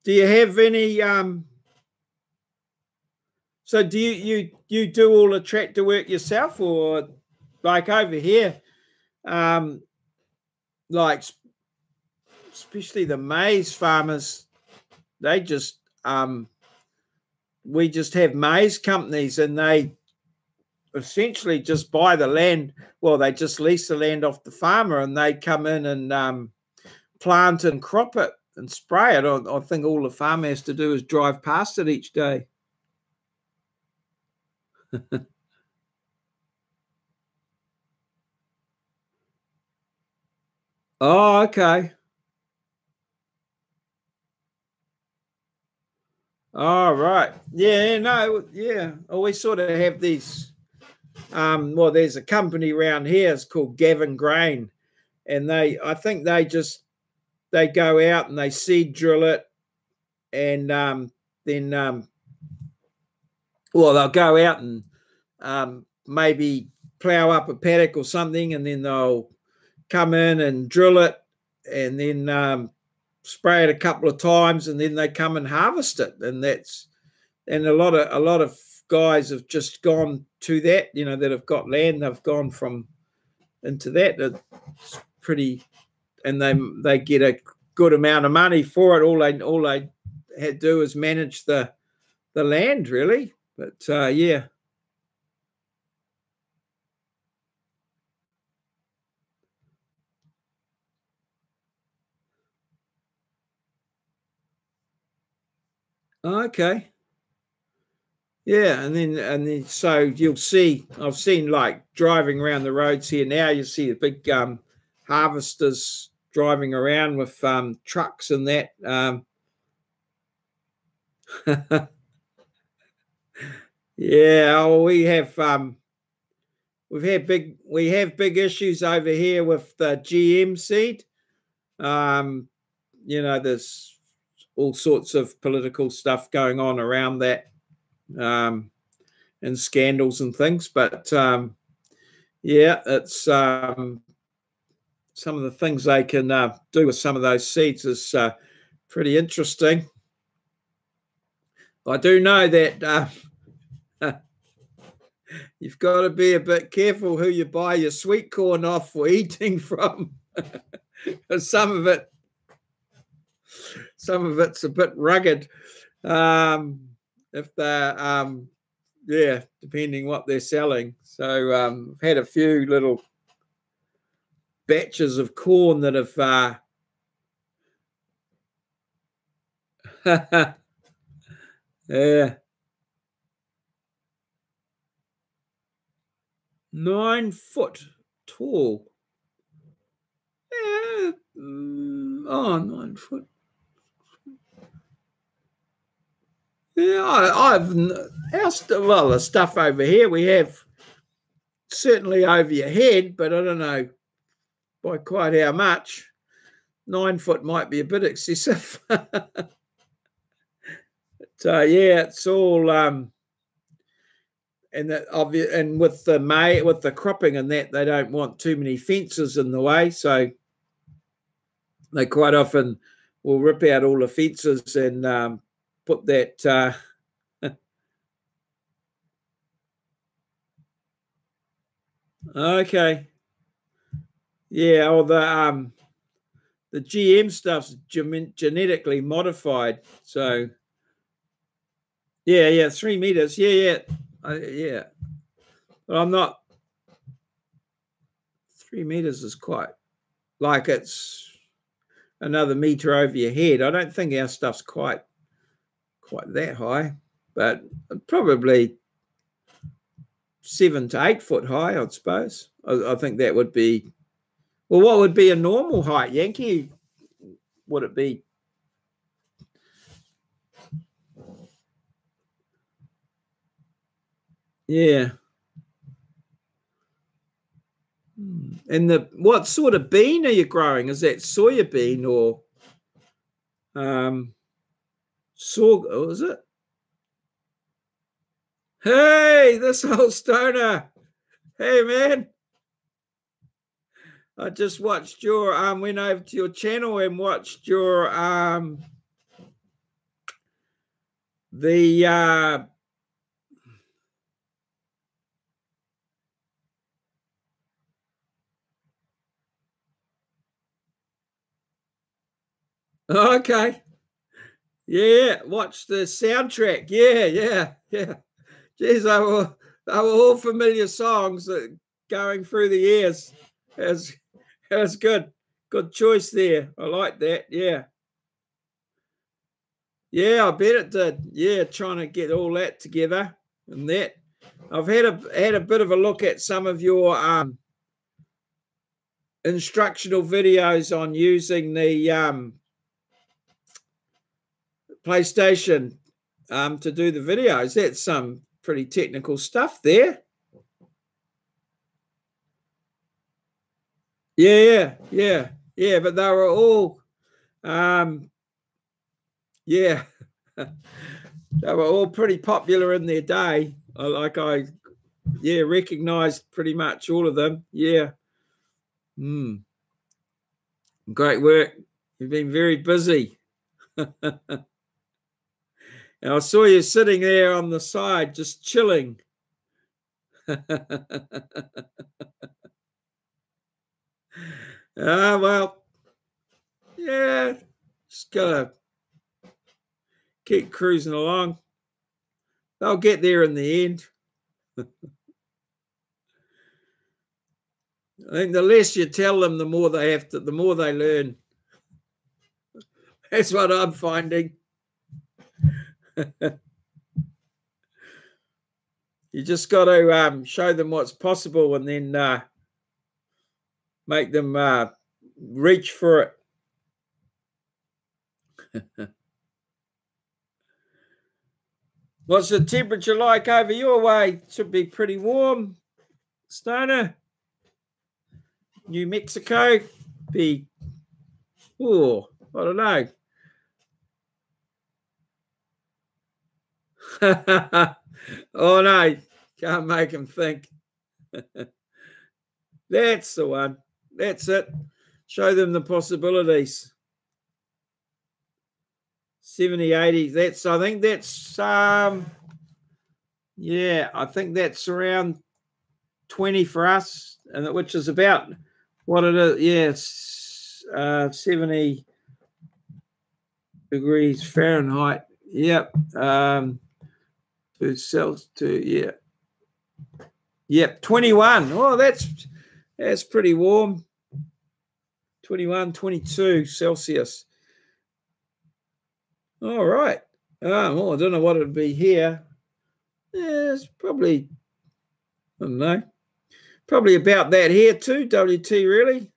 Do you have any so do you do all the tractor work yourself, or like over here, um like especially the maize farmers, they just we just have maize companies, and they essentially just buy the land. Well, they just lease the land off the farmer, and they come in and plant and crop it and spray it. I think all the farmer has to do is drive past it each day. Oh, okay. Oh, right. Yeah, no, yeah. Oh, we sort of have these. Well, there's a company around here. It's called Gavin Grain, and I think they go out and they seed drill it, and then, well, they'll go out and maybe plow up a paddock or something, and then they'll come in and drill it, and then spray it a couple of times, and then they come and harvest it. And a lot of guys have just gone to that, that have got land. They've gone from into that. It's pretty, and they get a good amount of money for it. All they had to do is manage the land, really. But yeah. Okay. Yeah, and then so you'll see. I've seen, like, driving around the roads here now. You see the big harvesters driving around with trucks and that. Yeah, oh, we have big issues over here with the GM seed. There's all sorts of political stuff going on around that, and scandals and things. But yeah, it's some of the things they can do with some of those seeds is pretty interesting. I do know that you've got to be a bit careful who you buy your sweet corn off for eating from. Because some of it's a bit rugged. If they're yeah, depending what they're selling. So I've had a few little batches of corn that have yeah, 9 foot tall. Yeah, 9 foot. Yeah, well, the stuff over here we have certainly over your head, but I don't know by quite how much. 9 foot might be a bit excessive. So yeah, it's all and with the cropping and that, they don't want too many fences in the way, so they quite often will rip out all the fences and put that. Okay, yeah, or the GM stuff's genetically modified, so yeah, 3 meters, yeah, yeah. But I'm not. 3 meters is quite, like, it's another meter over your head. I don't think our stuff's quite that high, but probably 7 to 8 foot high, I suppose. I think that would be. Well, what would be a normal height, Yankee? Would it be? Yeah. And what sort of bean are you growing? Is that soya bean or sorghum? Oh, is it? Hey, this old stoner. Hey, man. I just watched your went over to your channel and watched your the okay. Yeah, watch the soundtrack. Yeah. Geez, they were all familiar songs that going through the years. It was good. Good choice there. I like that. Yeah. Yeah, I bet it did. Yeah, trying to get all that together and that. I've had a bit of a look at some of your instructional videos on using the PlayStation to do the videos. That's some pretty technical stuff there. Yeah. But they were all, yeah, they were all pretty popular in their day. I recognized pretty much all of them. Yeah. Great work. You've been very busy. And I saw you sitting there on the side, just chilling. Well, yeah, just gotta keep cruising along. They'll get there in the end. I think the less you tell them, the more they learn. That's what I'm finding. You just got to show them what's possible and then make them reach for it. What's the temperature like over your way? It should be pretty warm, Stoner. New Mexico, I don't know. Oh no, can't make them think. That's the one. That's it. Show them the possibilities. 70, 80. I think that's I think that's around 20 for us, and which is about what it is. Yes, 70 degrees Fahrenheit. Yep. Yep, 21. Oh, that's pretty warm. 21, 22 Celsius. All right. Well, I don't know what it'd be here. Yeah, it's probably, I don't know, probably about that here too, WT, really.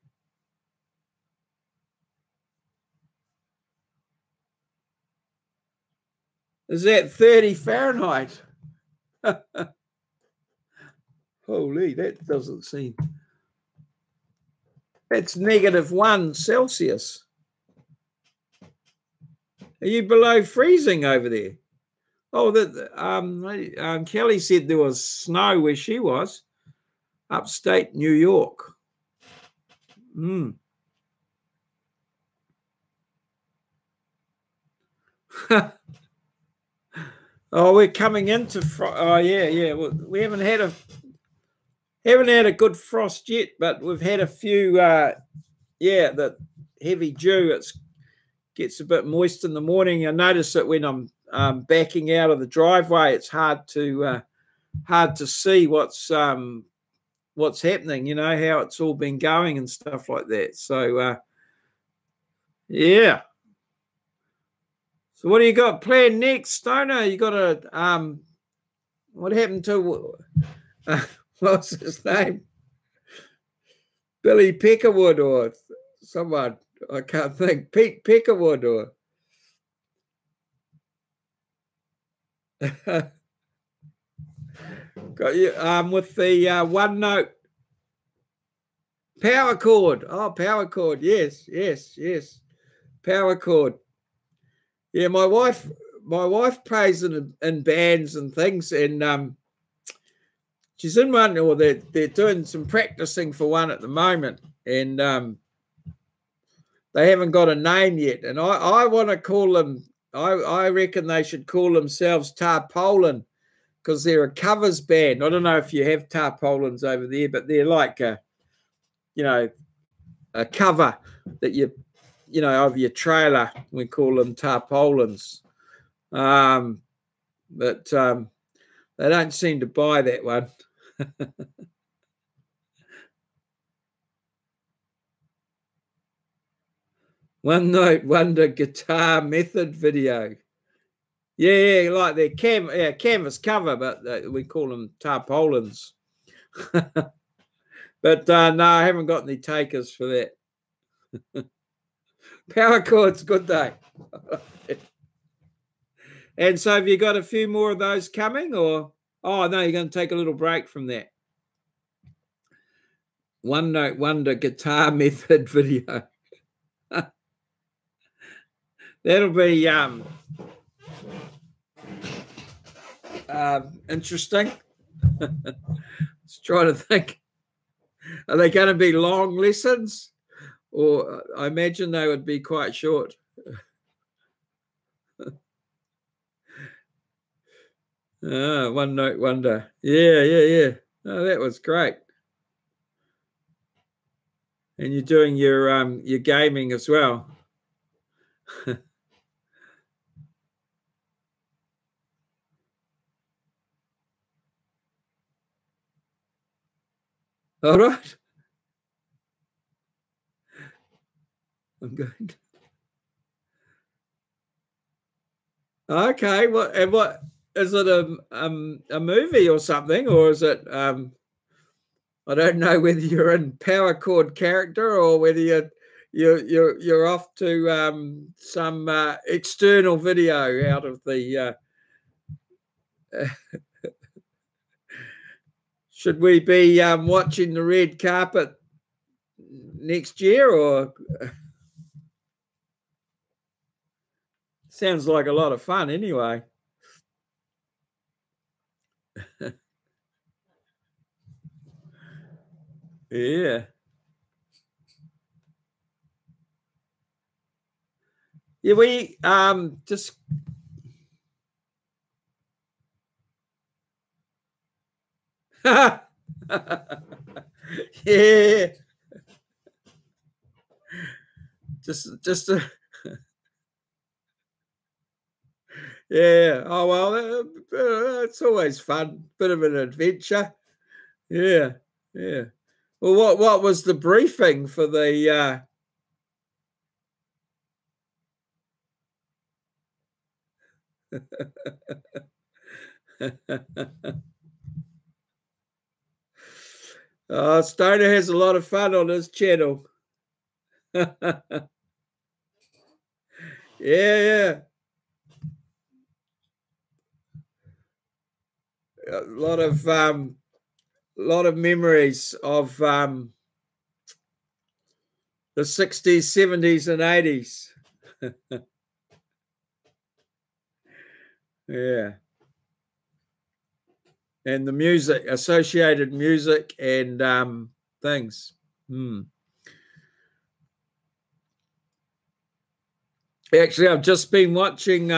Is that 30 Fahrenheit? Holy, that doesn't seem. That's -1 Celsius. Are you below freezing over there? Oh, Kelly said there was snow where she was, upstate New York. Oh, we're coming into well, we haven't had a good frost yet, but we've had a few. The heavy dew. It gets a bit moist in the morning. I notice that when I'm backing out of the driveway, it's hard to see what's happening. You know how it's all been going and stuff like that. So yeah. So what do you got planned next, Stoner? You got a what happened to what's his name? Billy Peckerwood or someone? I can't think. Pete Peckerwood or got you with the one note power chord. Oh, power chord. Yes. Power chord. Yeah, my wife plays in bands and things, and she's in one, or they're doing some practicing for one at the moment. and they haven't got a name yet. And I want to call them. I reckon they should call themselves Tarpaulin, because they're a covers band. I don't know if you have tarpaulins over there, but they're like a cover that of your trailer. We call them tarpaulins. But they don't seem to buy that one. One Note Wonder guitar method video. Yeah, like their canvas cover, but we call them tarpaulins. But no, I haven't got any takers for that. Power chords, good day. And so have you got a few more of those coming, or no, you're going to take a little break from that? One Note Wonder guitar method video. That'll be interesting. Let's try to think. Are they going to be long lessons? Or I imagine they would be quite short. One Note Wonder. Yeah. Oh, that was great. And you're doing your gaming as well. All right. I'm going to... Okay. What is it? A movie or something, or is it? I don't know whether you're in power chord character or whether you're off to some external video out of the. Should we be watching the red carpet next year, or? Sounds like a lot of fun anyway. Yeah. Yeah, we just yeah. Just a yeah. Oh well, it's always fun. Bit of an adventure. Yeah. Well, what was the briefing for the? Stoner has a lot of fun on his channel. Yeah. A lot of memories of the 60s, 70s, and 80s. Yeah. And the music, associated music and things. Actually, I've just been watching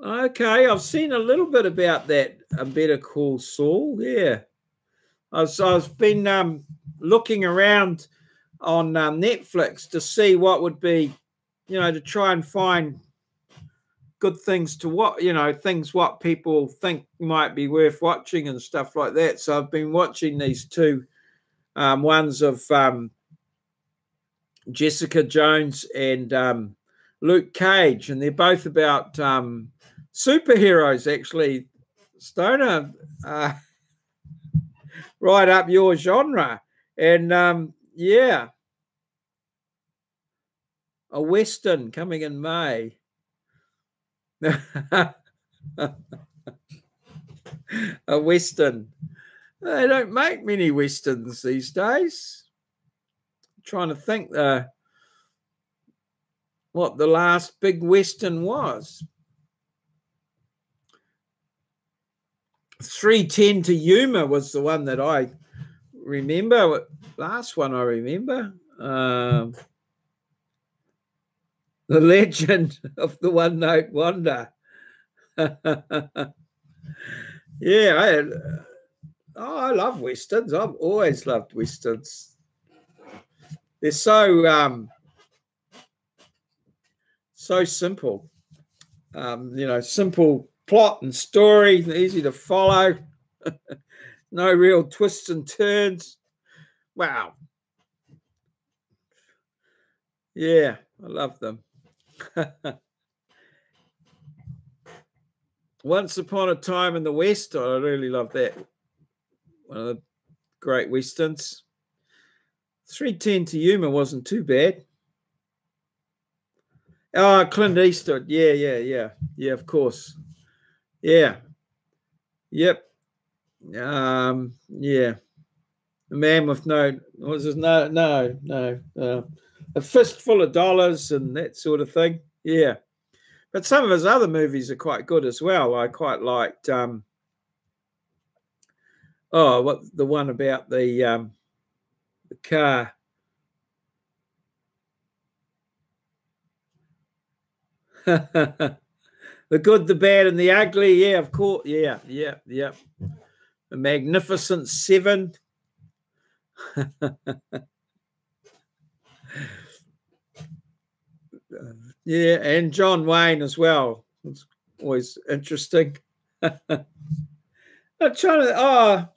okay, I've seen a little bit about that. A Better Call Saul. Yeah. I've been looking around on Netflix to see what would be, to try and find good things to watch, things what people think might be worth watching and stuff like that. So I've been watching these two ones of Jessica Jones and Luke Cage, and they're both about superheroes, actually. Stoner, right up your genre. And yeah, a Western coming in May. A Western. They don't make many Westerns these days. I'm trying to think what the last big Western was. 3:10 to Yuma was the one that I remember. Last one I remember. The Legend of the One Note Wonder. Yeah, I love Westerns. I've always loved Westerns. They're so simple. Simple plot and story, easy to follow. No real twists and turns. Wow. Yeah, I love them. Once Upon a Time in the West, I really love that. One of the great Westerns. 3:10 to Yuma wasn't too bad. Oh, Clint Eastwood. Yeah, of course. Yeah. Yep. Yeah. A Man with No, was this? No. A Fistful of Dollars and that sort of thing. Yeah. But some of his other movies are quite good as well. I quite liked the one about the car. The Good, the Bad, and the Ugly. Yeah, of course. Yeah. The Magnificent Seven. Yeah, and John Wayne as well. It's always interesting. I'm trying to.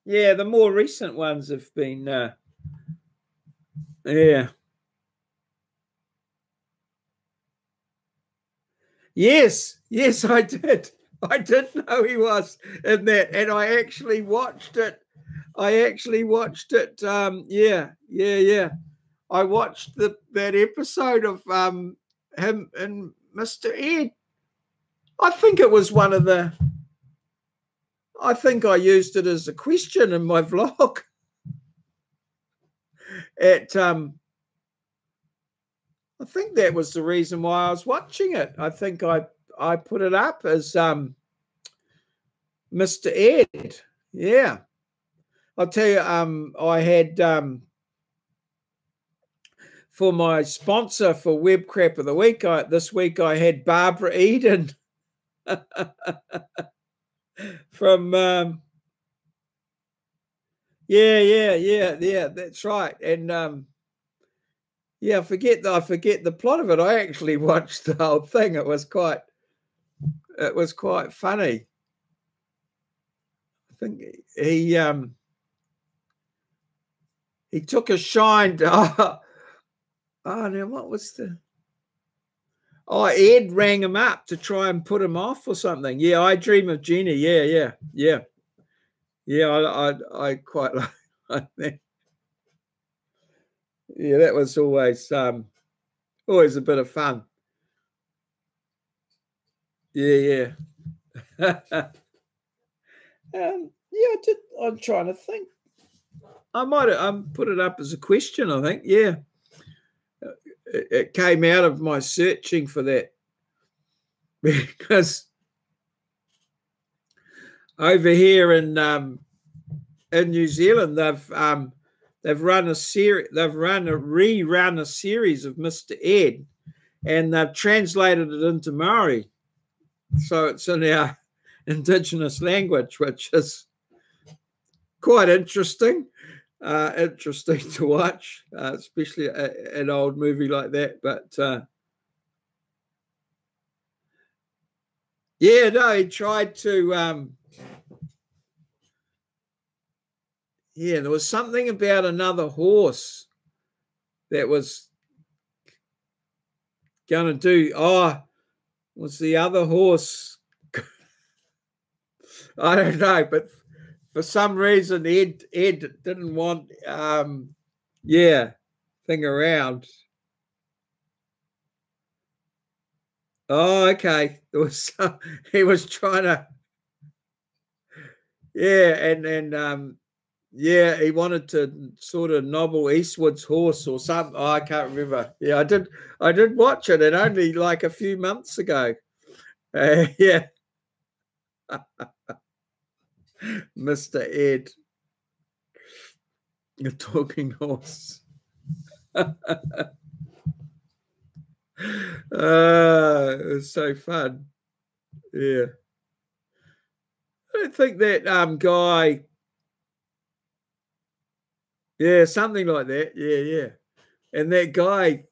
Yeah, the more recent ones have been. Yeah. Yes, I did. I didn't know he was in that, and I actually watched it. Yeah. I watched that episode of him and Mr. Ed. I think it was one of the. I think I used it as a question in my vlog. I think that was the reason why I was watching it. I think I put it up as Mr. Ed. Yeah. I'll tell you, I had for my sponsor for Web Crap of the Week, this week I had Barbara Eden from yeah, that's right. And I forget the plot of it. I actually watched the whole thing. It was quite funny. I think he took a shine to, now what was the Ed rang him up to try and put him off or something. Yeah, I Dream of Jeannie. Yeah. I quite like that. Yeah, that was always a bit of fun. Yeah. I did. I'm trying to think. I might have put it up as a question, I think. Yeah. It came out of my searching for that because over here in New Zealand they've run a series. They've rerun a series of Mr. Ed, and they've translated it into Maori, so it's in our Indigenous language, which is quite interesting. Interesting to watch, especially an old movie like that. But he tried to. There was something about another horse that was going to do. Was the other horse? I don't know, but for some reason Ed didn't want thing around. Oh, okay. There was he was trying to and Yeah, he wanted to sort of nobble Eastwood's horse or something. Oh, I can't remember. Yeah, I did watch it, and only like a few months ago. Yeah, Mr. Ed, the talking horse. It was so fun. Yeah, I don't think that guy. Yeah, something like that. Yeah, yeah. And that guy,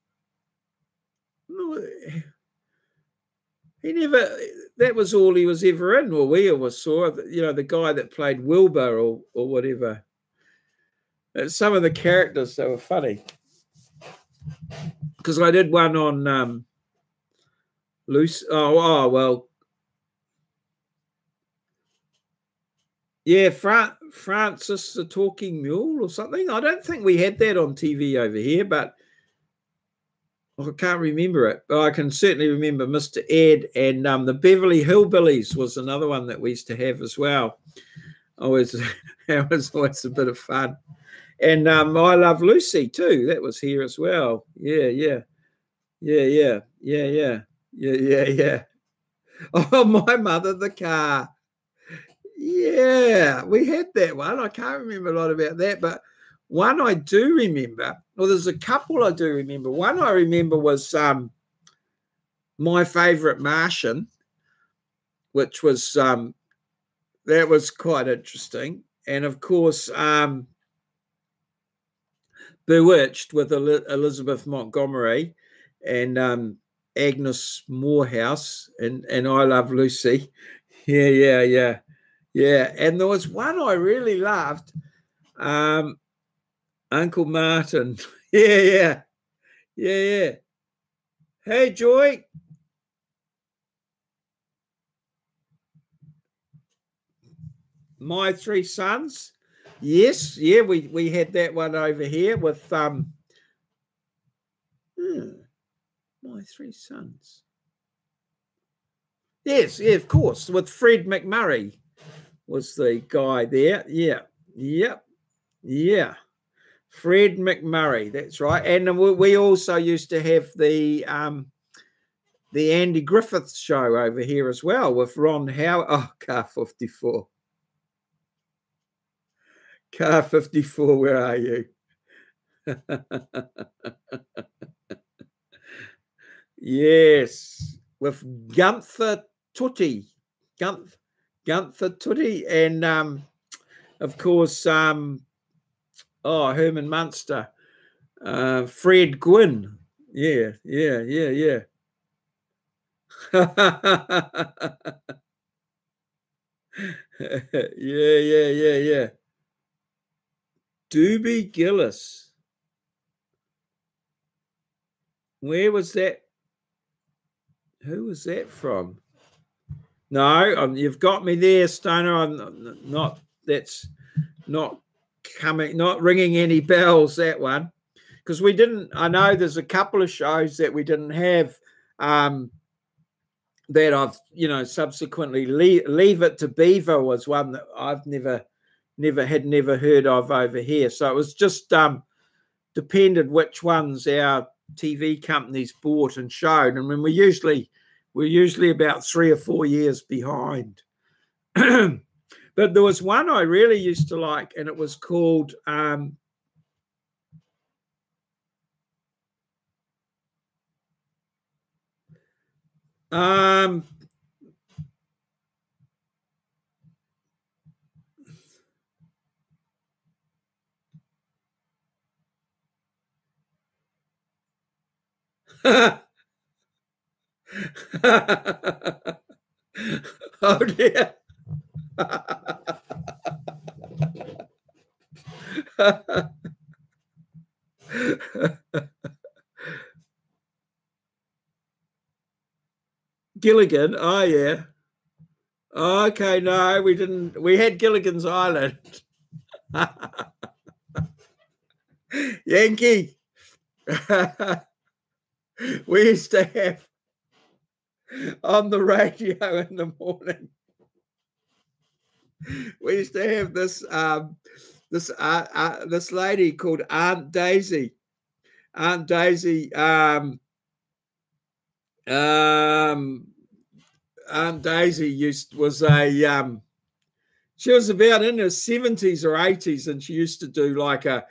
he never. That was all he was ever in. Well, we always saw, you know, the guy that played Wilbur or whatever. Some of the characters, they were funny. Because I did one on Lucy. Oh, well, yeah, Francis the Talking Mule or something. I don't think we had that on TV over here, but I can't remember it. But I can certainly remember Mr. Ed, and the Beverly Hillbillies was another one that we used to have as well. Always, that was always a bit of fun. And I Love Lucy too. That was here as well. Yeah, yeah, yeah, yeah, yeah, yeah, yeah, yeah, yeah. Oh, My Mother the Car. Yeah, we had that one. I can't remember a lot about that, but one I do remember. Well, there's a couple I do remember. One I remember was My Favorite Martian, which was that was quite interesting, and of course Bewitched with Elizabeth Montgomery and Agnes Moorehouse and I Love Lucy. Yeah, yeah, yeah, yeah. And there was one I really loved, Uncle Martin. Yeah, yeah, yeah, yeah. Hey, Joy. My Three Sons. Yes, yeah, we had that one over here with My Three Sons. Yes, yeah, of course, with Fred McMurray was the guy there. Yeah, yep, yeah. Fred McMurray, that's right. And we also used to have the Andy Griffith show over here as well with Ron Howard. Oh, Car 54. Car 54, where are you? Yes, with Gunther Tutty. Gunther Tutty and of course Herman Munster. Fred Gwynn. Yeah, yeah, yeah, yeah. Yeah, yeah, yeah, yeah. Doobie Gillis. Where was that? Who was that from? No, you've got me there, Stoner. I'm not. That's not coming. Not ringing any bells. That one, because we didn't. I know there's a couple of shows that we didn't have. That I've subsequently Leave It to Beaver was one that I've never heard of over here. So it was just depended which ones our TV companies bought and showed, and when we're usually about 3 or 4 years behind. But there was one I really used to like, and it was called oh dear. Gilligan. Oh yeah. Okay, no, we didn't. We had Gilligan's Island. Yankee. We used to have on the radio in the morning. We used to have this this lady called Aunt Daisy. Aunt Daisy. Aunt Daisy was a she was about in her 70s or 80s, and she used to do like a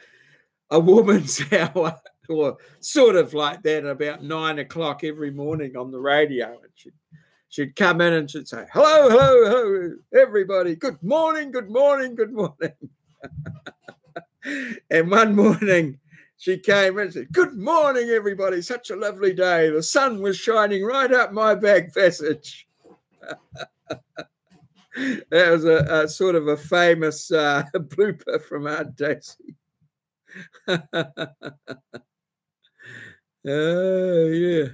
woman's hour, or sort of like that, about 9 o'clock every morning on the radio. And she'd come in and she'd say, hello, hello, hello, everybody. Good morning, good morning, good morning. And one morning she came in and said, good morning, everybody. Such a lovely day. The sun was shining right up my back passage. That was a sort of a famous blooper from Aunt Daisy. Oh, yeah.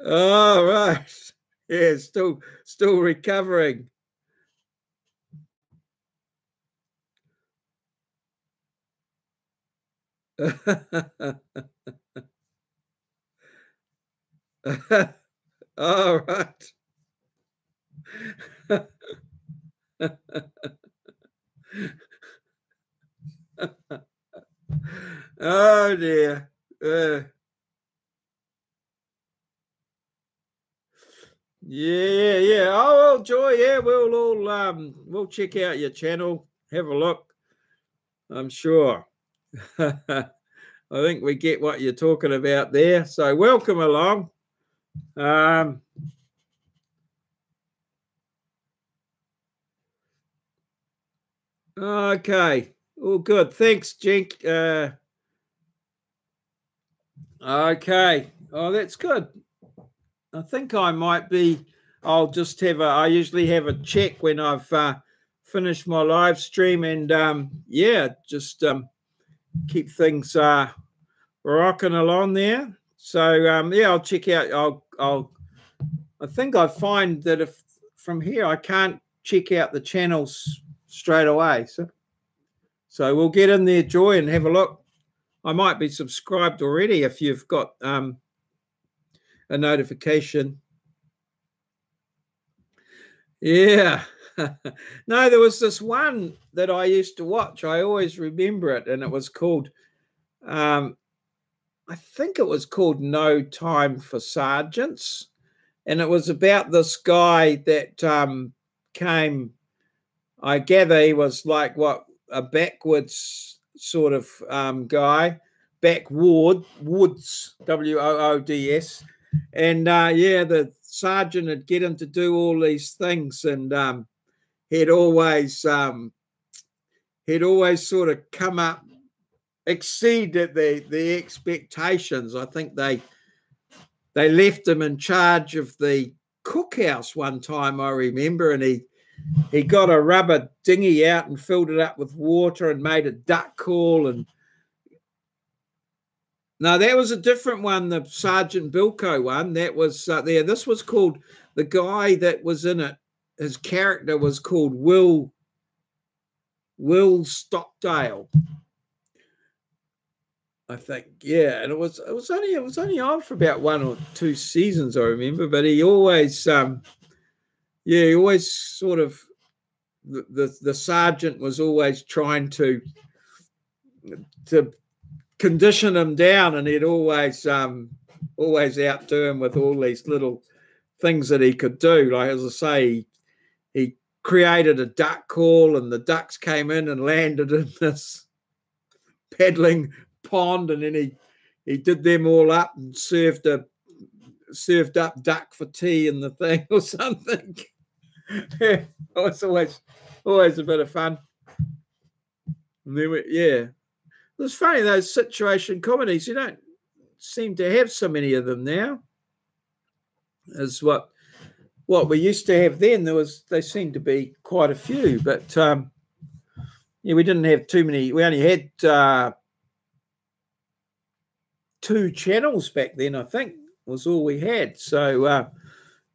All right. Yeah, still recovering. All right. Oh dear. Yeah. Oh well, Joy. Yeah, we'll all we'll check out your channel, have a look. I'm sure. I think we get what you're talking about there. So welcome along. Okay. All good. Thanks, Jink. Okay. Oh, that's good. I think I might be. I'll just have I usually have a check when I've finished my live stream, and yeah, just keep things rocking along there. So yeah, I'll check out. I think I find that if from here I can't check out the channels straight away. So we'll get in there, Joy, and have a look. I might be subscribed already if you've got a notification. Yeah. No, there was this one that I used to watch. I always remember it, and it was called, I think it was called No Time for Sergeants. And it was about this guy that came, I gather he was like a backwards sort of guy, woods, Woods. And yeah, the sergeant would get him to do all these things, and he'd always sort of come up, exceeded the expectations. I think they left him in charge of the cookhouse one time, I remember, and he got a rubber dinghy out and filled it up with water and made a duck call. And no, that was a different one, the Sergeant Bilko one. That was there. This was called, the guy that was in it, his character was called Will Stockdale, I think. Yeah, and it was only on for about 1 or 2 seasons, I remember. But he always he always sort of, the sergeant was always trying to condition him down, and he'd always outdo him with all these little things that he could do. Like, as I say, he created a duck call, and the ducks came in and landed in this paddling pond, and then he did them all up and served up duck for tea in the thing or something. Yeah, it's always a bit of fun. And then it's funny, those situation comedies, you don't seem to have so many of them now as what we used to have then. They seemed to be quite a few, but yeah, we didn't have too many. We only had 2 channels back then, I think, was all we had. So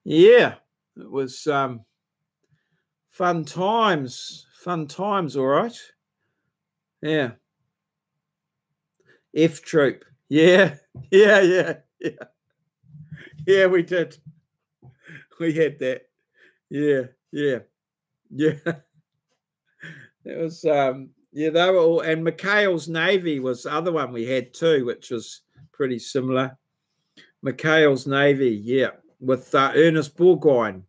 yeah, it was fun times, all right. Yeah. F Troop. Yeah, we did. We had that. Yeah, yeah, yeah. It was yeah, they were all, and McHale's Navy was the other one we had too, which was pretty similar. McHale's Navy, yeah, with Ernest Borgnine.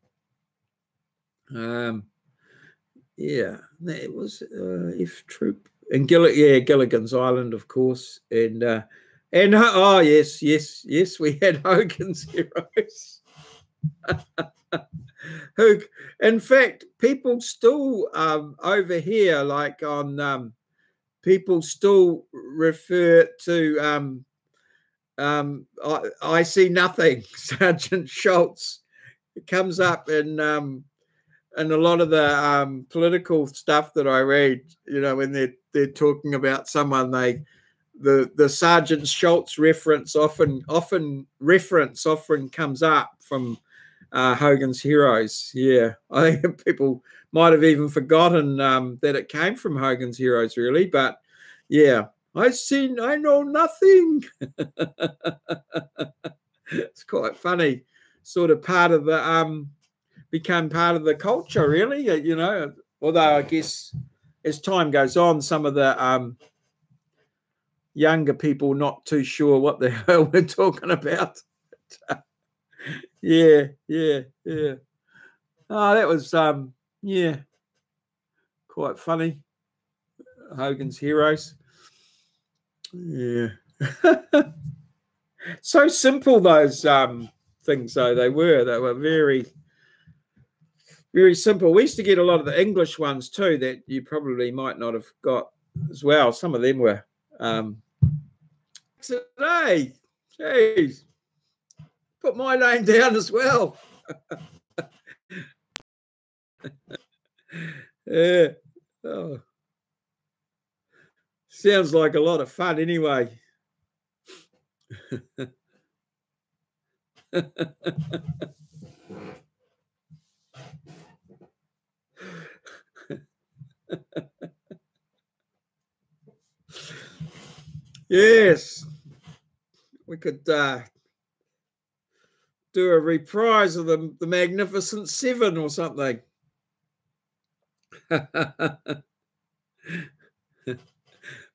Yeah, that was F Troop and Gilligan's Island, of course, and oh yes, yes, yes, we had Hogan's Heroes. Who, in fact, people still over here, like on people still refer to I see nothing. Sergeant Schultz. It comes up in a lot of the political stuff that I read. You know, when they're talking about someone, the Sergeant Schultz reference often comes up from Hogan's Heroes. Yeah, I think people might have even forgotten that it came from Hogan's Heroes, really. But yeah, I know nothing. It's quite funny, sort of part of the become part of the culture, really. You know, although I guess as time goes on, some of the younger people not too sure what the hell we're talking about. Yeah, yeah, yeah. Oh, that was yeah, quite funny. Hogan's Heroes. Yeah. So simple those things though they were very, very simple. We used to get a lot of the English ones too that you probably might not have got as well. Some of them were today. Jeez. Put my name down as well. Yeah. Oh. Sounds like a lot of fun anyway. Yes. We could do a reprise of the Magnificent Seven or something.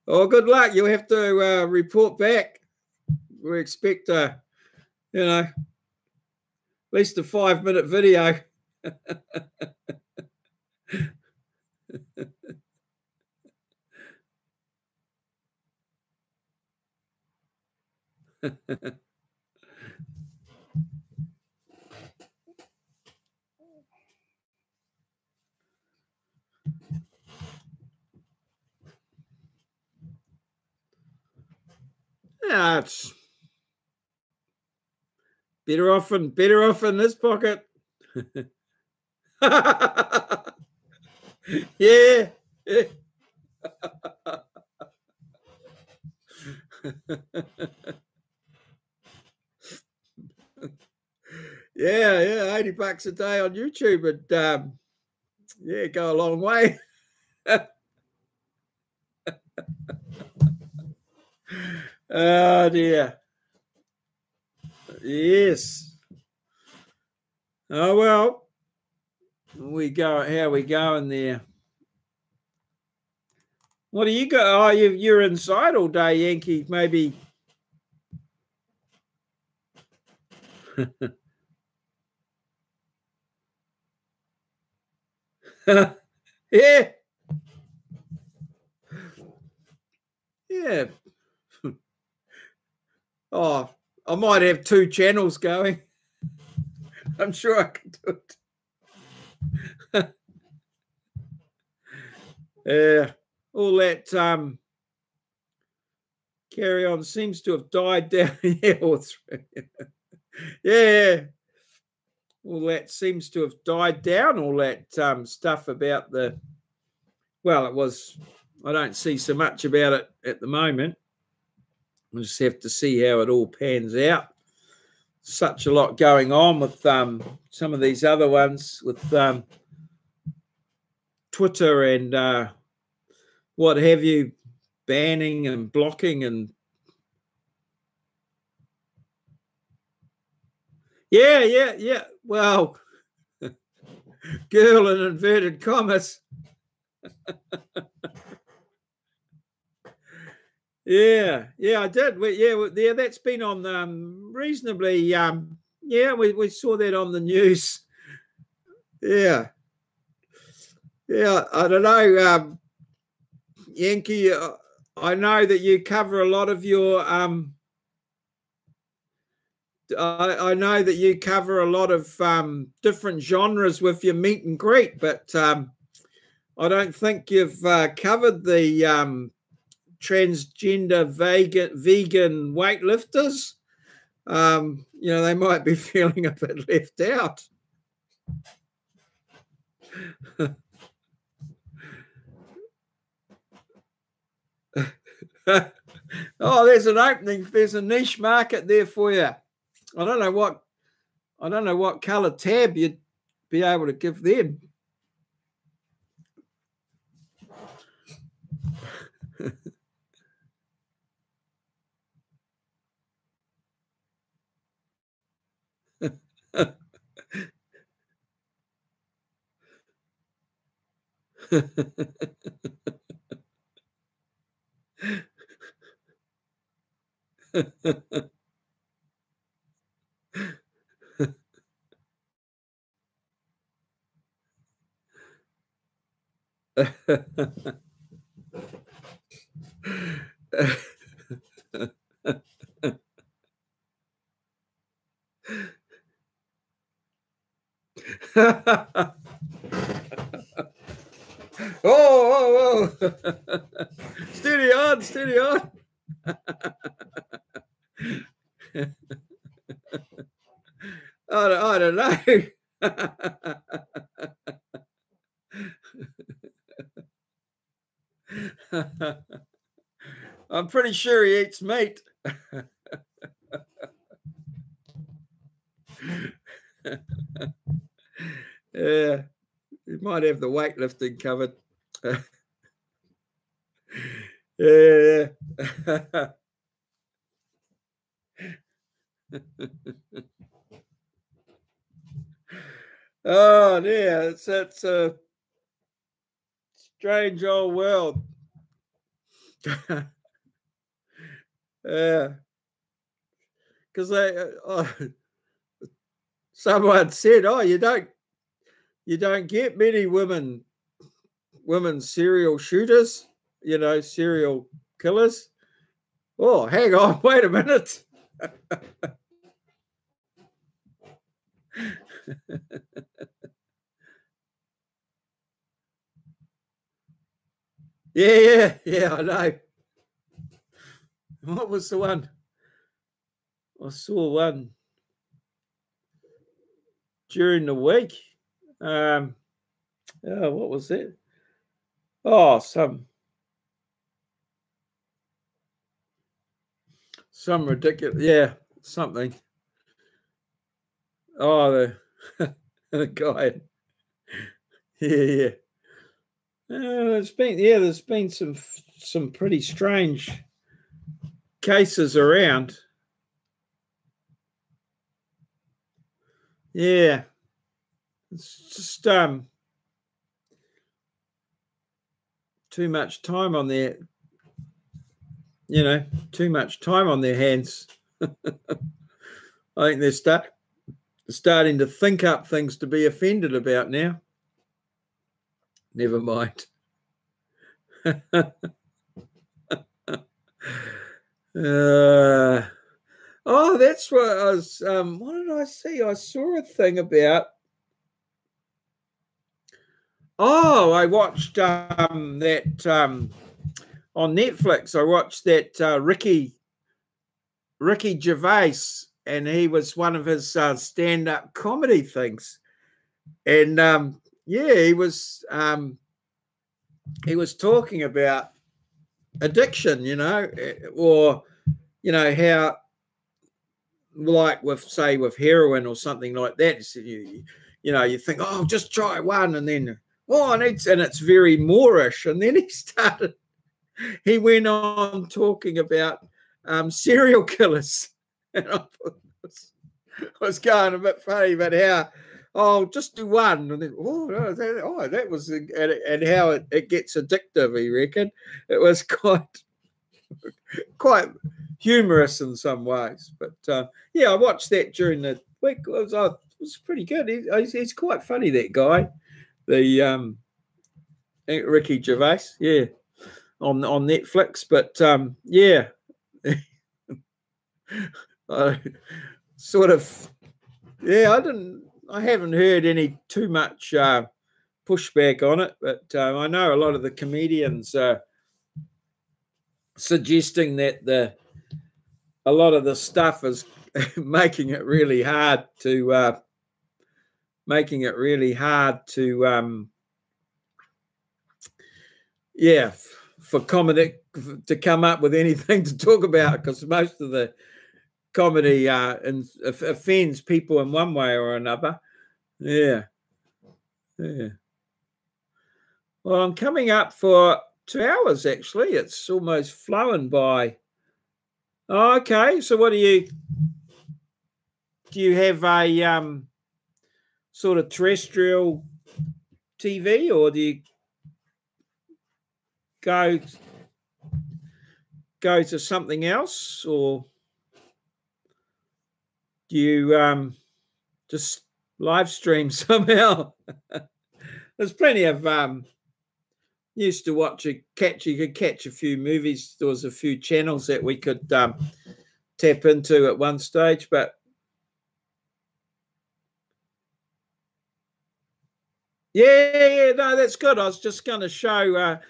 Oh, good luck. You'll have to report back. We expect you know, at least a 5-minute video. Yeah, it's better off in this pocket. Yeah. Yeah. Yeah, $80 a day on YouTube would yeah, go a long way. Oh dear. Yes. Oh well. We go. How are we going there? What do you got? Oh, you're inside all day, Yankee. Maybe. Yeah. Yeah. Oh, I might have 2 channels going. I'm sure I can do it. Yeah. All that carry on seems to have died down. Yeah. All that seems to have died down. All that stuff about well, it was. I don't see so much about it at the moment. We'll just have to see how it all pans out. Such a lot going on with some of these other ones with Twitter and what have you, banning and blocking and Yeah, yeah, yeah. Well, girl in inverted commas. Yeah, yeah, I did. Yeah, that's been on reasonably. Yeah, we saw that on the news. Yeah, yeah. I don't know, Yankee. I know that you cover a lot of your. I know that you cover a lot of different genres with your meet and greet, but I don't think you've covered the transgender vegan weightlifters. They might be feeling a bit left out. Oh, there's an opening. There's a niche market there for you. I don't know what color tab you'd be able to give them. Oh. Steady on, steady on. I don't know. I'm pretty sure he eats meat. Yeah, he might have the weightlifting covered. Yeah. Oh, yeah, it's a strange old world. Yeah, because someone said, "Oh, you don't get many women serial shooters, serial killers." Oh, hang on, wait a minute. Yeah, I know. What was the one? I saw one during the week. Oh, what was it? Oh, some ridiculous. Yeah, something. Oh, the guy. Yeah. There's been some pretty strange cases around. Yeah, it's just too much time on their, too much time on their hands. I think they're starting to think up things to be offended about now. Never mind. That's what I was. What did I see? I saw a thing about. Oh, I watched that on Netflix. I watched that Ricky Gervais, and he was one of his stand-up comedy things, and he was talking about addiction, or how, like with heroin or something like that, so you think, oh, just try one, and then and it's very Moorish, and then he went on talking about serial killers, and I thought, was going a bit funny, but how, oh, just do one. And then, that was, and how it gets addictive, he reckoned. It was quite humorous in some ways. But yeah, I watched that during the week. It was pretty good. He's quite funny, that guy, the Ricky Gervais, yeah, on Netflix. But yeah, I sort of, yeah, I haven't heard any too much pushback on it, but I know a lot of the comedians are suggesting that a lot of the stuff is making it really hard to yeah, for comedy to come up with anything to talk about, because most of the comedy offends people in one way or another. Yeah. Well, I'm coming up for 2 hours, actually. It's almost flown by. Oh, okay, so what do you have a sort of terrestrial TV, or do you go to something else, or do you just live stream somehow? There's plenty of used to watch you could catch a few movies. There was a few channels that we could tap into at one stage, but yeah, no, that's good. I was just going to say that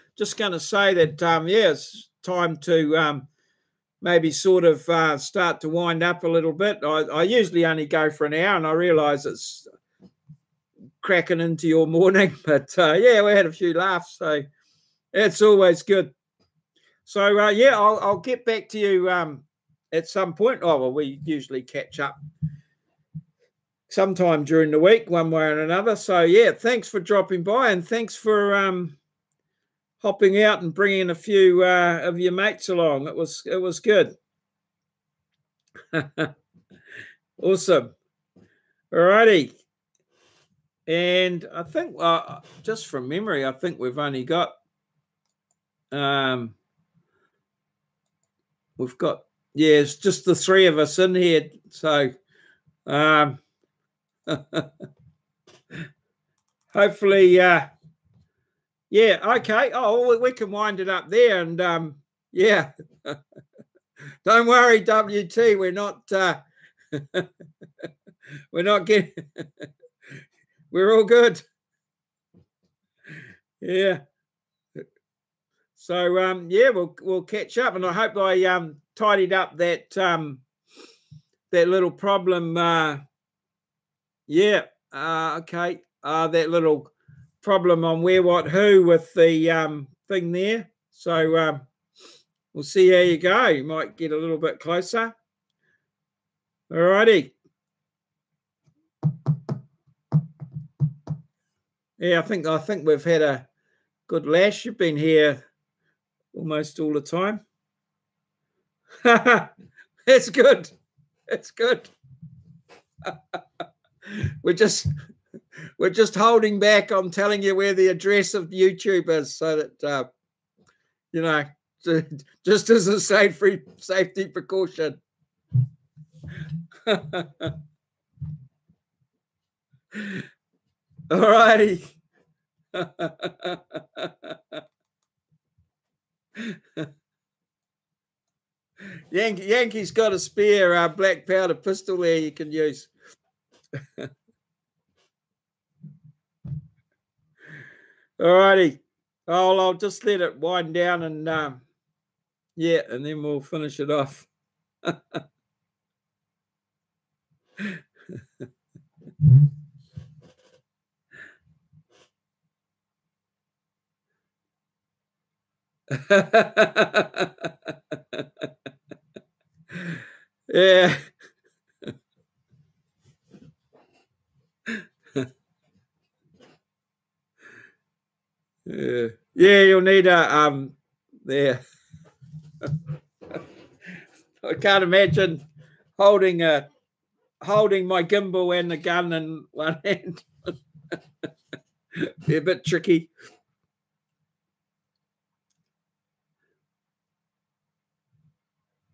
yeah, it's time to maybe sort of start to wind up a little bit. I usually only go for an hour, and I realise it's cracking into your morning, but yeah, we had a few laughs, so it's always good. So yeah, I'll get back to you at some point. Oh, well, we usually catch up sometime during the week, one way or another. So yeah, thanks for dropping by, and thanks for hopping out and bringing a few of your mates along. It was good. Awesome. All righty. And I think, just from memory, I think we've only got, it's just the three of us in here. So hopefully, yeah, okay. Oh, we can wind it up there, and yeah, don't worry, WT, we're not getting, we're all good. Yeah. So yeah, we'll catch up, and I hope I tidied up that that little problem. Yeah. Okay. That little problem on where, what, who with the thing there. So we'll see how you go. You might get a little bit closer. All righty. Yeah, I think we've had a good lash. You've been here almost all the time. That's good. That's good. We're just holding back on telling you where the address of YouTube is, so that you know, just as a safety precaution. All righty. Yankee's got a spare black powder pistol there you can use. All righty. Oh, I'll just let it wind down, and yeah, and then we'll finish it off. Yeah. Yeah, you'll need a there. I can't imagine holding a holding my gimbal and the gun in one hand. They're a bit tricky.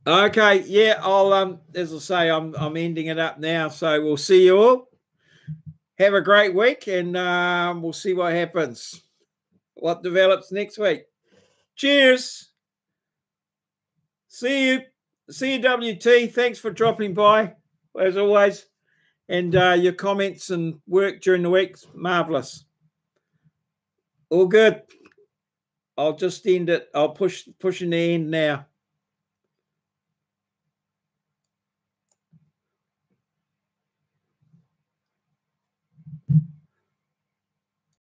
Okay, yeah, I'll as I say, I'm ending it up now. So we'll see you all. Have a great week, and we'll see what happens, what develops next week. Cheers. See you, CWT. Thanks for dropping by, as always, and your comments and work during the week, marvelous. All good. I'll just end it. I'll push in the end now.